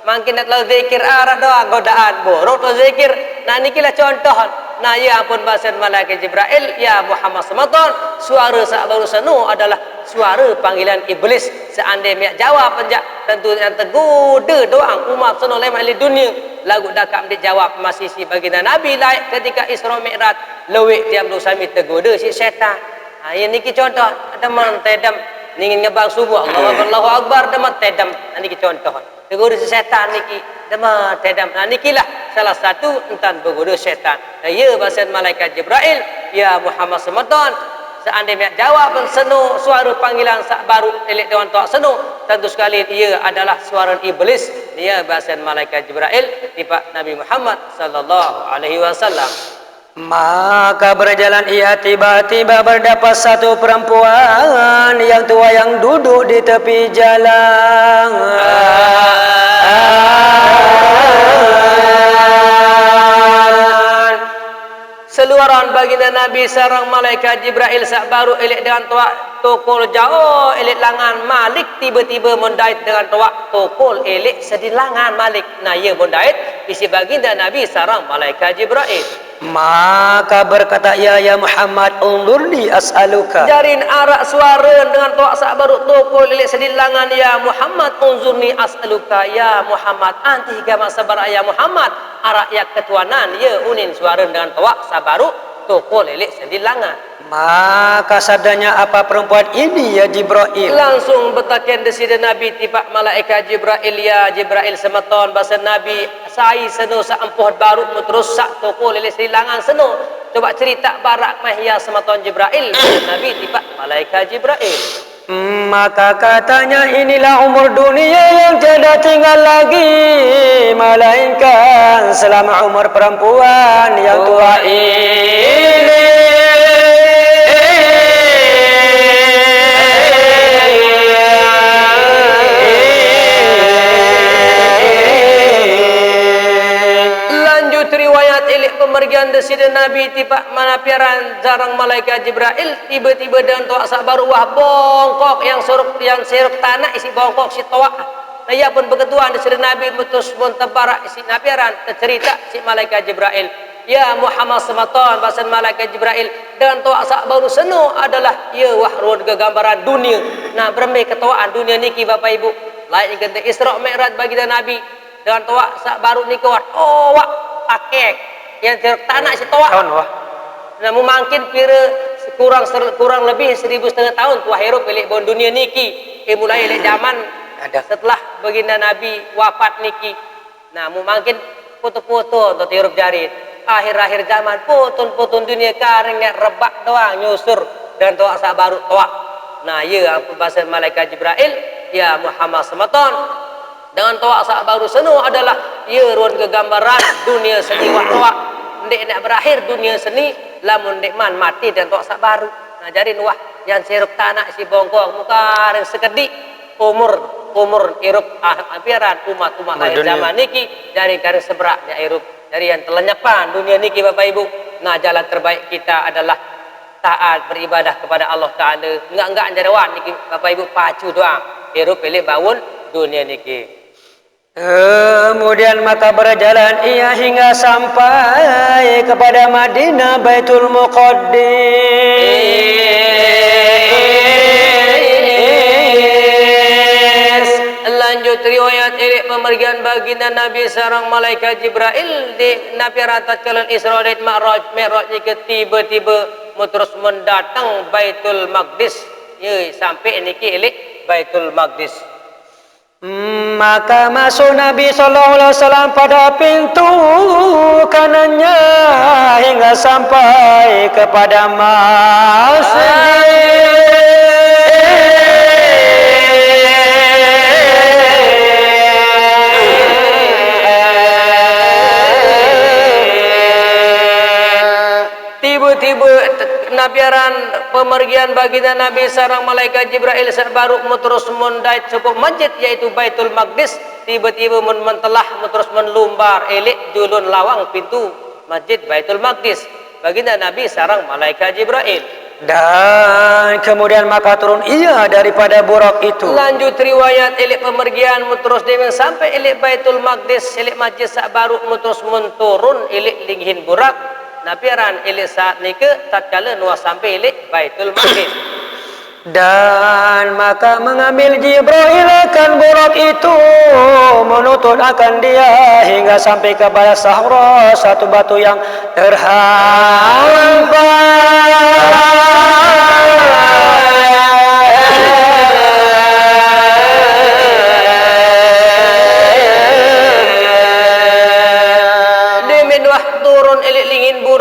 Speaker 2: Makin nak lo zikir arah doa godaan borot lo zikir. Nah niki lah contoh. Nah ya ampun bahasa malaikat Jibril ya Muhammad semeton suara sak baru senu adalah suara panggilan iblis. Seandainya jawab penjak tentu yang tergoda doang umat senu lemak di dunia. Lagu dakam dijawab masih si baginda Nabi laik ketika Isra Mi'raj. Lewek tiap dosa mi tergoda si syaitan. Nah ya niki contoh. Ada mentedam ingin ngebang subuh Allahu Akbar demat tedam niki contoh bergoda setan niki demat tedam niki lah salah satu entan bergoda setan. Dan ya bahasa malaikat Jibril ya Muhammad semeton seandainya jawab senu suara panggilan sak baru elek dewan tuak senu tentu sekali ia adalah suara iblis ya bahasa malaikat Jibril tiba Nabi Muhammad sallallahu alaihi wasallam.
Speaker 3: Maka berjalan ia tiba-tiba berdapat satu perempuan yang tua yang duduk di tepi jalan.
Speaker 2: Seluaran baginda Nabi sarang malaikat Jibril sak baru elek dengan tuak tokol jauh elek langan Malik tiba-tiba mendait dengan tuak tokol elek sedilangan Malik. Nah ia mendait isi baginda Nabi sarang malaikat Jibril.
Speaker 3: Maka berkata ya Muhammad undurni as'aluka.
Speaker 2: Jarin arak suara dengan tuak sak baru tokol elek sedilangan ya Muhammad unzurni as'aluka ya Muhammad anti gama sabar ya Muhammad arak ya ketuanan ya unin suara dengan tuak sak baru tokol elek sedilangan.
Speaker 3: Maka sabdanya apa perempuan ini ya Jibril.
Speaker 2: Langsung betaken desida Nabi tiba malaikat Jibril ya Jibril semeton bahasa Nabi sai seno saampuh baru terus sak toko lele silangan seno coba cerita barak mahya semeton Jibril Nabi tiba malaikat Jibril.
Speaker 3: Maka katanya inilah umur dunia yang tiada tinggal lagi melainkan selama umur perempuan yang tua ini.
Speaker 2: pemergian desida Nabi tiba mana piaran jarang malaikat Jibril tiba-tiba dan toa sabar wah bongkok yang seruk tanah isi bongkok si toa. Nah ia pun berketuaan desida Nabi mutus pun tebara isi napiaran cerita si malaikat Jibril. Ya Muhammad Samatan bahasan malaikat Jibril dan toa sak baru seno adalah ya wahrun gambaran dunia. Nah berme ketuaan dunia niki Bapak Ibu. Lain kata Isra Mi'raj bagi Nabi dengan toa sak baru niki wah akek yang tanah si toa. Nah mungkin kira kurang lebih 1.500 tahun tuah hirup milik bon dunia niki. Mulai dari zaman setelah baginda Nabi wafat niki. Nah mungkin foto-foto untuk hirup jari. Akhir-akhir zaman putun dunia karing rebak doang nyusur dan toa sak baru toa. Nah ya bahasa malaikat Jibril ya Muhammad Samatan dengan toa sak baru seno adalah ya ruan kegambaran dunia seni toa ndek nak berakhir dunia seni lamun ndek man mati dan toa sak baru. Nah jadi wah yang sirup tanah si bongkok muka ring sekedik umur irup ampiran umat akhir zaman niki dari karing sebrak ya irup dari yang telenyapan dunia niki Bapak Ibu. Nah jalan terbaik kita adalah taat beribadah kepada Allah Ta'ala. Enggak jarawan niki Bapak Ibu pacu doang hirup pilih bangun dunia niki.
Speaker 3: Kemudian maka berjalan ia hingga sampai kepada Madinah Baitul Muqaddas.
Speaker 2: Lanjut riwayat ini pemergian baginda Nabi sareng malaikat Jibril di Nabi ratat kalian Isra dan Mi'raj ni tiba-tiba terus mendatang Baitul Maqdis. Ya sampai niki elok Baitul Maqdis.
Speaker 3: Maka masuk Nabi SAW pada pintu kanannya hingga sampai kepada masjid.
Speaker 2: Tiba-tiba nabiaran pemergian baginda Nabi sareng malaikat Jibril baru terus mendait sebuah masjid yaitu Baitul Maqdis. Tiba-tiba mentelah terus melumbar elek julun lawang pintu masjid Baitul Maqdis baginda Nabi sareng malaikat Jibril.
Speaker 3: Dan kemudian maka turun ia daripada burak itu.
Speaker 2: Lanjut riwayat elek pemergian terus dengan sampai elek Baitul Maqdis elek masjid sak baru terus menturun elek linghin burak. Napiaran elek saat nika tatkala nuah sampai elek Baitul Maqdis.
Speaker 3: Dan maka mengambil Jibril akan burak itu menuntun akan dia hingga sampai kepada Sahra satu batu yang terhampar.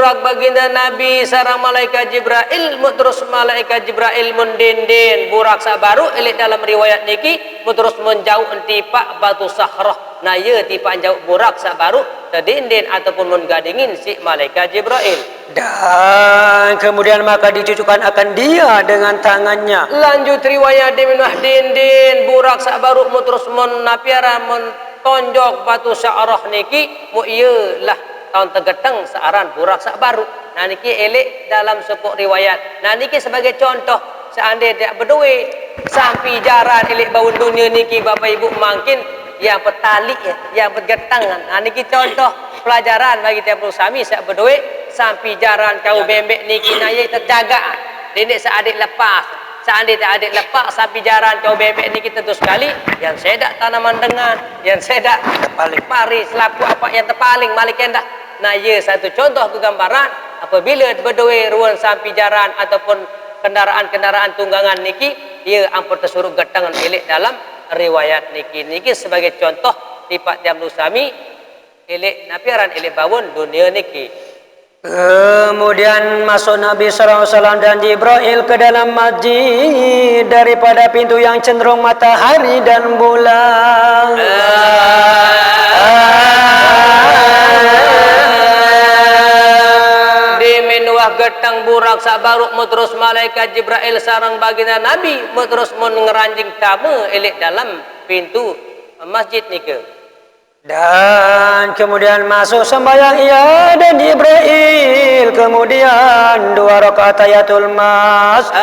Speaker 2: Baginda Nabi sarang malaikat Jibril terus malaikat Jibril mendenden burak sabaru elik dalam riwayat niki terus menjauh tipak batu Sahrah. Nah ye tipak jauh burak sabaru terdenden ataupun menggadingin si malaikat Jibril.
Speaker 3: Dan kemudian maka dicucukkan akan dia dengan tangannya.
Speaker 2: Lanjut riwayat diminah denden burak sabaru terus menapiara mentonjok batu Sahrah niki mu iyalah tahun tegeteng searan burak sak baru. Nah niki elek dalam sepuk riwayat. Nah niki sebagai contoh seandainya tidak berdua sampai jaran elek bawun dunia niki Bapak Ibu mungkin yang petali yang bergetang. Nah niki contoh pelajaran bagi tiap sami sak berdua sampai jaran kau bembek niki naya terjaga. Dendek seadik lepas. Seandainya tak adik lepak sampai jaran kau bebek ni kita tu sekali yang sedak tanaman dengan yang sedak terpaling pari selaku apa yang terpaling malik endah. Nah ya satu contoh kegambaran apabila berdua ruang sampai jaran ataupun kendaraan-kendaraan tunggangan niki ia ampun tersuruh getangan elek dalam riwayat niki sebagai contoh tipak tiap lusami elek napiaran elek bawun dunia niki.
Speaker 3: Kemudian masuk Nabi SAW dan Jibril ke dalam masjid daripada pintu yang cenderung matahari dan bulan.
Speaker 2: Di menuah getang burak sabaruk terus malaikat Jibril sarang baginda Nabi terus mengeranjing tamu elek dalam pintu masjid nika.
Speaker 3: Dan kemudian masuk sembahyang ia dan Jibril. Kemudian 2 rakaat tahiyatul masjid.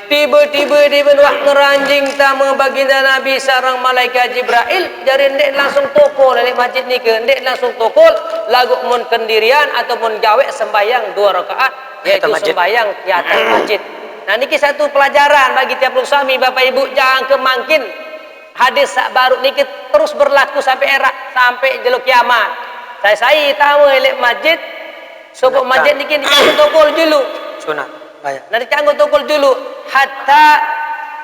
Speaker 2: Tiba-tiba di benuah ngeranjing tamu baginda Nabi sarang malaikat Jibril jadi ndek langsung tokol dari masjid ni ke ndek langsung tokol lagu mun kendirian ataupun gawe sembahyang 2 rakaat yaitu sembahyang di atas masjid. Nah niki satu pelajaran bagi tiap suami Bapak Ibu, jangan kemangkin hadis sak baru niki terus berlaku sampai era sampai jeluk kiamat. Saya tahu elek masjid sebab masjid niki tokol dulu.
Speaker 3: Sunat.
Speaker 2: Nanti canggung tokol dulu hatta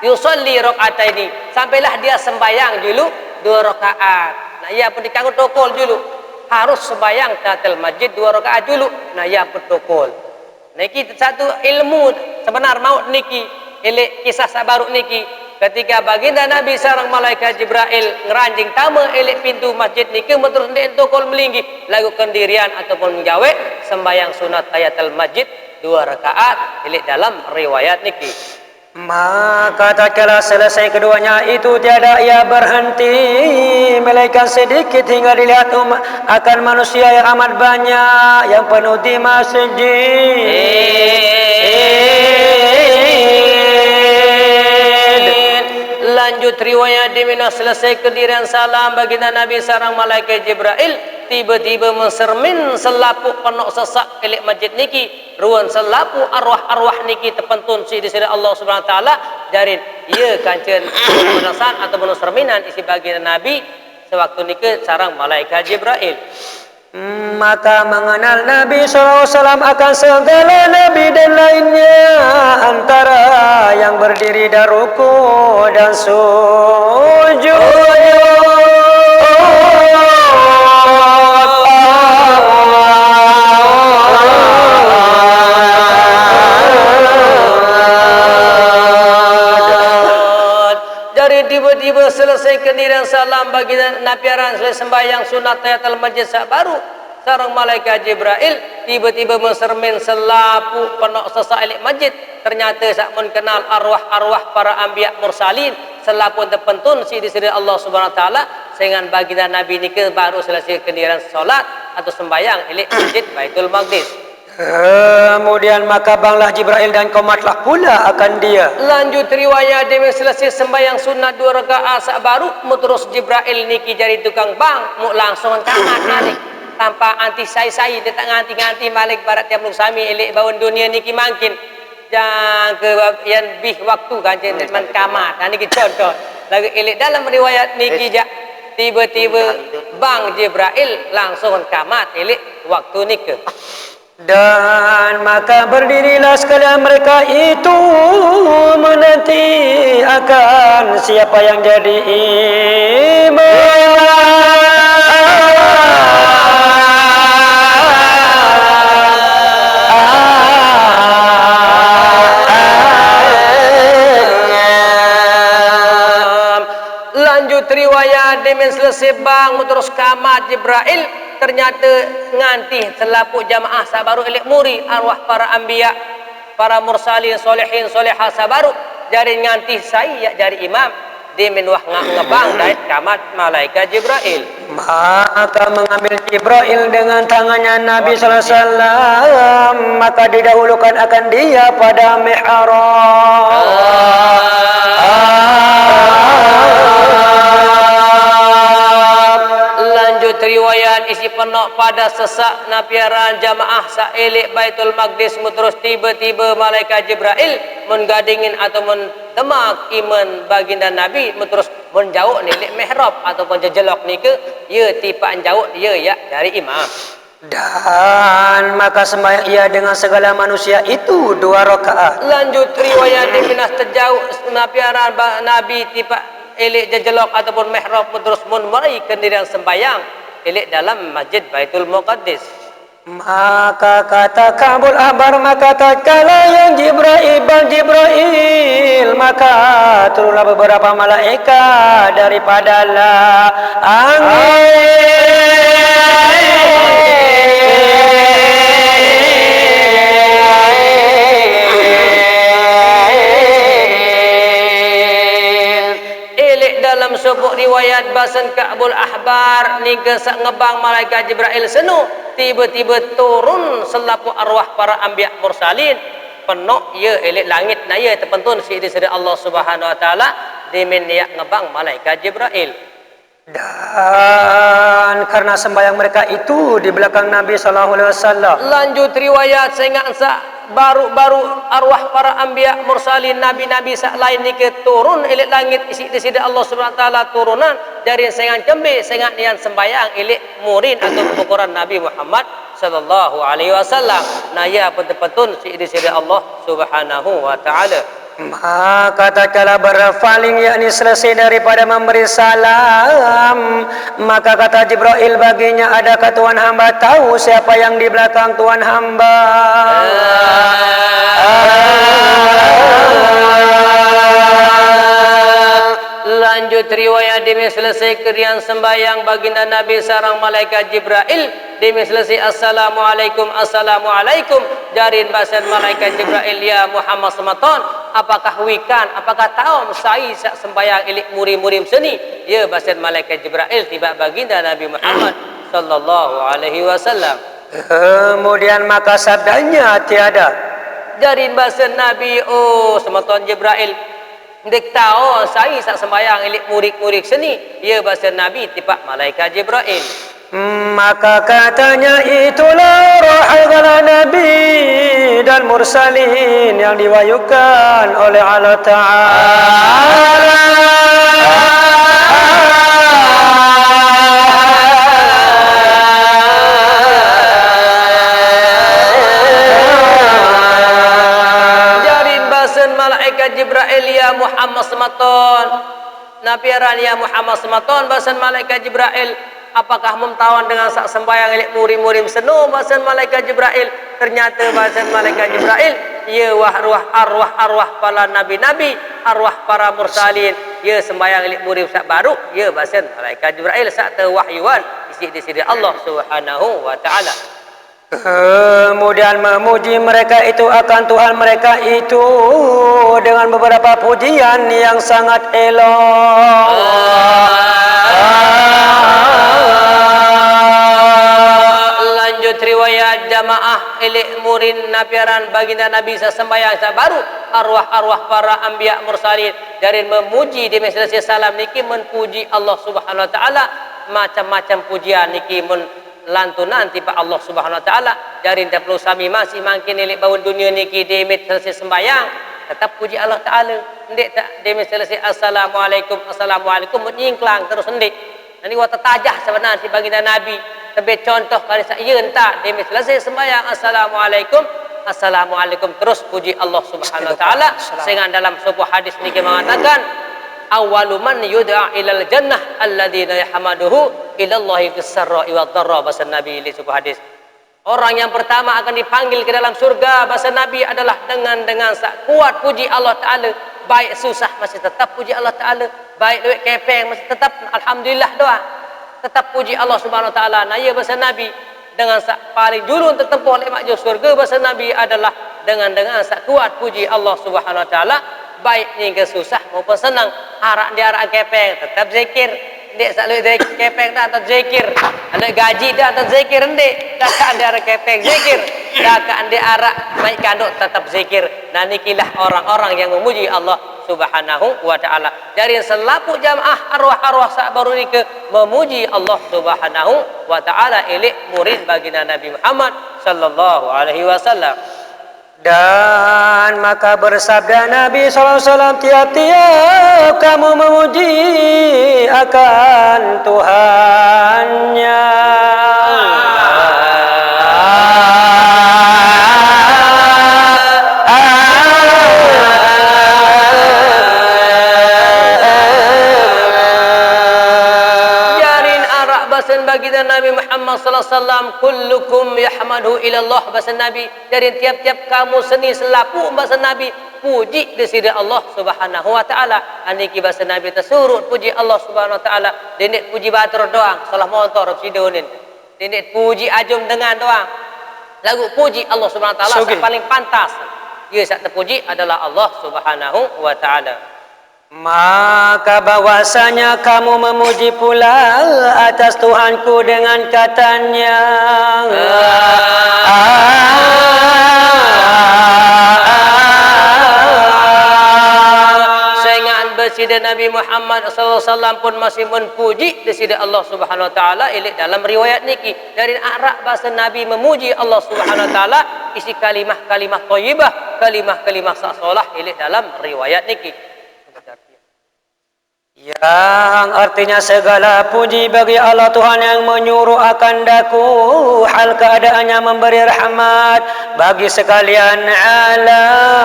Speaker 2: yusolli rakaataini sampailah dia sembayang dulu 2 rakaat. Nah ia pun dicanggung tokol dulu harus sembayang tatil masjid 2 rakaat dulu. Nah ia pun tokol. Niki satu ilmu sebenar maut niki elek kisah sabaruk niki ketika baginda Nabi sareng malaikat Jibril ngeranjing tamu elek pintu masjid niki terus ndek tokol melinggi lagu kendirian ataupun menggawe sembayang sunat tahiyatul masjid 2 rakaat elek dalam riwayat niki.
Speaker 3: Maka tatkala selesai keduanya itu tiada ia berhenti melainkan sedikit hingga dilihat akan manusia yang amat banyak yang penuh di masjid.
Speaker 2: Lanjut riwayat di mana selesai kedirian salam baginda Nabi sareng malaikat Jibril tiba-tiba mensermin selapuk penok sesak elek masjid niki ruan selapuk arwah-arwah niki terpentun si di sisi Allah Subhanahu wa taala jarin ieu kanceun penasan atau menserminan isi baginda Nabi sewaktu niki sareng malaikat Jibril.
Speaker 3: Maka mengenal Nabi SAW akan segala Nabi dan lainnya antara yang berdiri dan ruku dan sujud.
Speaker 2: Tiba-tiba selesai kendirian salam bagi napiaran selesai sembahyang sunat tahiyatul masjid sak baru sareng malaikat Jibril tiba-tiba mensermin selapu penok sesak elek masjid ternyata sak mun kenal arwah-arwah para anbiya mursalin selapun terpentun si di sisi Allah Subhanahu wa taala sehingga baginda Nabi niki baru selesai kendirian salat atau sembahyang elek masjid Baitul Maqdis.
Speaker 3: Kemudian maka banglah Jibril dan komatlah pula akan dia.
Speaker 2: Lanjut riwayat dia selesai sembahyang sunat 2 rakaat sak baru terus Jibril niki jadi tukang bang mu langsung tamat malik tanpa anti sai-sai dia tak nganti-nganti malik barat tiap sami elek bawon dunia niki mangkin jangan ke yang bih waktu kanjen man kamat. Nah niki contoh lagi elek dalam riwayat niki jak tiba-tiba bang Jibril langsung kamat elek waktu niki.
Speaker 3: Dan maka berdirilah sekalian mereka itu menanti akan siapa yang jadi imam.
Speaker 2: Lanjut riwayat demi selesai bang terus kamat Jibril ternyata nganti selaput jamaah sabaru elek muri arwah para anbiya para mursalin solehin solehah sabaru jadi nganti saya jadi imam di minwah ngebang dari kamat malaikat Jibril.
Speaker 3: Maka mengambil Jibril dengan tangannya Nabi sallallahu alaihi wasallam maka didahulukan akan dia pada mihrab.
Speaker 2: Riwayat isi penok pada sesak napiaran jamaah saelik Baitul Maqdis terus tiba-tiba malaikat Jibril menggadingin atau mendemak iman baginda Nabi terus menjauh ni mihrab ataupun jejelok ni ke ia tipaan jauh dia ya dari imam.
Speaker 3: Dan maka sembahyang ia dengan segala manusia itu 2 rakaat.
Speaker 2: Lanjut riwayat di minas terjauh napiaran Nabi tipa elik jejelok ataupun mihrab terus mulai kendirian sembahyang elek dalam masjid Baitul Muqaddis.
Speaker 3: Maka kata Kabul Ahbar maka tatkala yang Jibril maka turunlah beberapa malaikat daripada langit
Speaker 2: riwayat basan Ka'bul Ahbar ni ke sak ngebang malaikat Jibril senu tiba-tiba turun selapu arwah para anbiya mursalin penuh ye elek langit na ye terpentun sidi-sidi Allah Subhanahu wa taala dimin yak ngebang malaikat Jibril.
Speaker 3: Dan karena sembahyang mereka itu di belakang Nabi sallallahu alaihi wasallam.
Speaker 2: Lanjut riwayat sehingga baru arwah para anbiya mursalin nabi-nabi sak lain ni ke turun elek langit isi di Allah Subhanahu wa taala turunan dari sengan cembe sengan nian sembayang elek murid atau ukuran Nabi Muhammad sallallahu alaihi wasallam. Nah ya betul-betul isi di Allah Subhanahu wa taala.
Speaker 3: Maka tatkala berpaling yakni selesai daripada memberi salam, maka kata Jibril baginya, adakah Tuhan hamba tahu siapa yang di belakang Tuhan hamba?
Speaker 2: Lanjut riwayat demi selesai kerian sembahyang baginda Nabi sarang malaikat Jibril demi selesai assalamualaikum assalamualaikum jarin basan malaikat Jibril ya Muhammad sematon apakah wikan apakah tahu sai sak sembahyang ilik murim-murim seni ya basan malaikat Jibril tiba baginda Nabi Muhammad sallallahu alaihi wasallam.
Speaker 3: Kemudian maka sabdanya tiada
Speaker 2: jarin basan Nabi oh sematon Jibril dek tahu saya sak sembahyang ilik murid-murid seni ya bahasa Nabi tipak malaikat Jibril.
Speaker 3: Maka katanya itulah roh Nabi dan mursalin yang diwahyukan oleh Allah Ta'ala.
Speaker 2: Malaikat Jibril ya Muhammad sematon Nabi aran ya Muhammad sematon bahasan malaikat Jibril apakah memtawan dengan sak sembahyang ilik murim-murim senu bahasan malaikat Jibril ternyata bahasan malaikat Jibril ya arwah para nabi-nabi arwah para mursalin ya sembahyang ilik murim sak baru ya bahasan malaikat Jibril sak terwahyuan isi di sini Allah Subhanahu wa taala.
Speaker 3: Kemudian memuji mereka itu akan Tuhan mereka itu dengan beberapa pujian yang sangat elok.
Speaker 2: Lanjut riwayat jamaah ilik murin nabiaran baginda Nabi sembahyang baru arwah para anbiya mursalin dari memuji di selesai salam niki menpuji Allah Subhanahu wa taala macam-macam pujian niki lantunan tiba Allah Subhanahu wa taala dari tak perlu sami masih makin nelik bawon dunia niki demit selesai sembahyang tetap puji Allah taala ndik tak demit selesai assalamualaikum menyingklang terus ndik nanti wa tajah sebenarnya si baginda Nabi tapi contoh kali saya entak demit selesai sembahyang assalamualaikum terus puji Allah Subhanahu wa taala sehingga dalam sebuah hadis niki mengatakan awwalu man yud'a ilal jannah alladhina yahmaduhu ilallahi bisarra wa dharra bahasa Nabi di sebuah hadis. Orang yang pertama akan dipanggil ke dalam surga bahasa Nabi adalah dengan kuat puji Allah Taala, baik susah masih tetap puji Allah Taala, baik duit kepeng masih tetap alhamdulillah doa. Tetap puji Allah Subhanahu wa taala. Nah ya bahasa Nabi dengan paling julun tertempuh oleh makjur surga bahasa Nabi adalah dengan kuat puji Allah Subhanahu wa taala. Baik ni ke susah maupun senang arak dia arak kepeng tetap zikir ndik selalu kepeng dah tetap zikir ada gaji dah tetap zikir ndik dah kan dia arak kepeng zikir dah kan dia arak baik kanduk tetap zikir nah nikilah orang-orang yang memuji Allah Subhanahu wa taala dari selapu jamaah arwah-arwah sak baru ni ke memuji Allah Subhanahu wa taala ilik murid baginda Nabi Muhammad sallallahu alaihi wasallam.
Speaker 3: Dan maka bersabda Nabi SAW tiap-tiap kamu memuji akan Tuhannya
Speaker 2: baginda Nabi Muhammad sallallahu alaihi wasallam kullukum yahmadu ilallah bahasa Nabi dari tiap-tiap kamu seni selapu bahasa Nabi puji di sisi Allah Subhanahu wa taala aniki bahasa Nabi tersurut puji Allah Subhanahu wa taala denek puji batur doang salah motor sidonin denek puji ajum dengan doang lagu puji Allah Subhanahu wa taala paling pantas dia sak terpuji adalah Allah Subhanahu wa taala.
Speaker 3: Maka bahwasanya kamu memuji pula atas Tuhanku dengan katanya
Speaker 2: Sehingga bersida Nabi Muhammad SAW pun masih menpuji desida Allah Subhanahu Wa Taala. Ilik dalam riwayat niki dari arak bahasa Nabi memuji Allah Subhanahu Wa Taala isi kalimah-kalimah thayyibah, kalimah-kalimah sasolah ilik dalam riwayat niki.
Speaker 3: yang artinya segala puji bagi Allah Tuhan yang menyuruh akan daku hal keadaannya memberi rahmat bagi sekalian alam.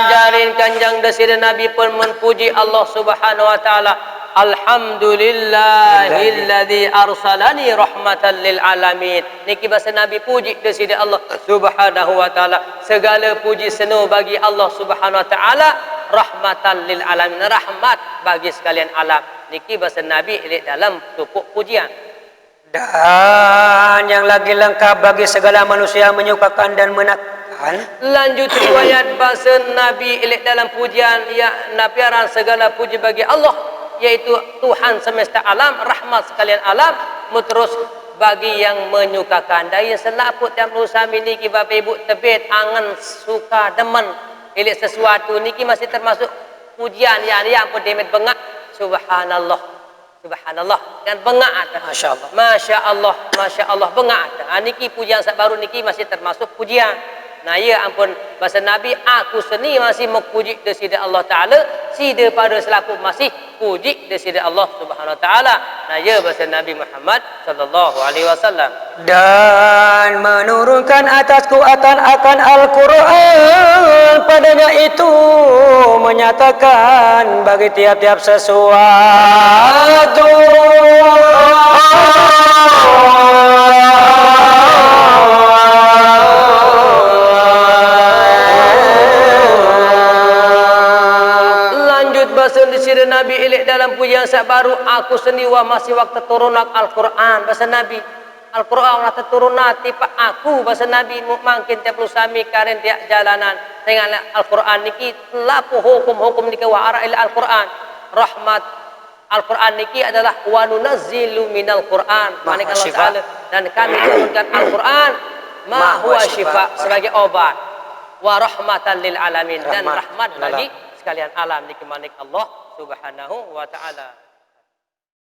Speaker 2: Jarin kanjang desida Nabi pun menpuji Allah Subhanahu Wa Taala. Alhamdulillahilladzi arsalani rahmatan lil alamin. Niki bahasa Nabi puji desida Allah Subhanahu Wa Taala. Segala puji seno bagi Allah Subhanahu Wa Taala, rahmatan lil alamin, rahmat bagi sekalian alam. Niki bahasa Nabi dalam tupuk pujian.
Speaker 3: Dan yang lagi lengkap bagi segala manusia menyukakan dan menakkan.
Speaker 2: Lanjut riwayat bahasa Nabi dalam pujian ya nabiaran segala puji bagi Allah, yaitu Tuhan semesta alam, rahmat sekalian alam, terus bagi yang menyukakan. Daya selaput yang berusaha niki bapak ibu tebet angan suka demen ilik sesuatu niki masih termasuk pujian yang pun demet bengak. Subhanallah, subhanallah kan bengak ada.
Speaker 3: Masya-Allah.
Speaker 2: Masya-Allah, masya-Allah bengak ada. Niki pujian sak baru niki masih termasuk pujian. Nah ya ampun bahasa Nabi aku seni masih memuji desida Allah Taala, sida pada selaku masih puji desida Allah Subhanahu Wa Taala. Nah ya bahasa Nabi Muhammad sallallahu alaihi wasallam.
Speaker 3: Dan menurunkan atasku akan Al-Quran padanya itu menyatakan bagi tiap-tiap sesuatu
Speaker 2: Sira Nabi ilik dalam pujian sak baru aku sendiri masih waktu turunak Al-Quran bahasa Nabi Al-Quran waktu turunat tipa aku bahasa Nabi mungkin tiap lusami karen tiap jalanan dengan Al-Quran niki lapu hukum-hukum niki wa ara ila Al-Quran rahmat Al-Quran niki adalah wa nunazzilu minal Quran manik Allah Ta'ala dan kami turunkan Al-Quran ma huwa syifa sebagai obat wa rahmatan lil alamin dan rahmat bagi sekalian alam niki manik Allah Subhanahu Wa Taala.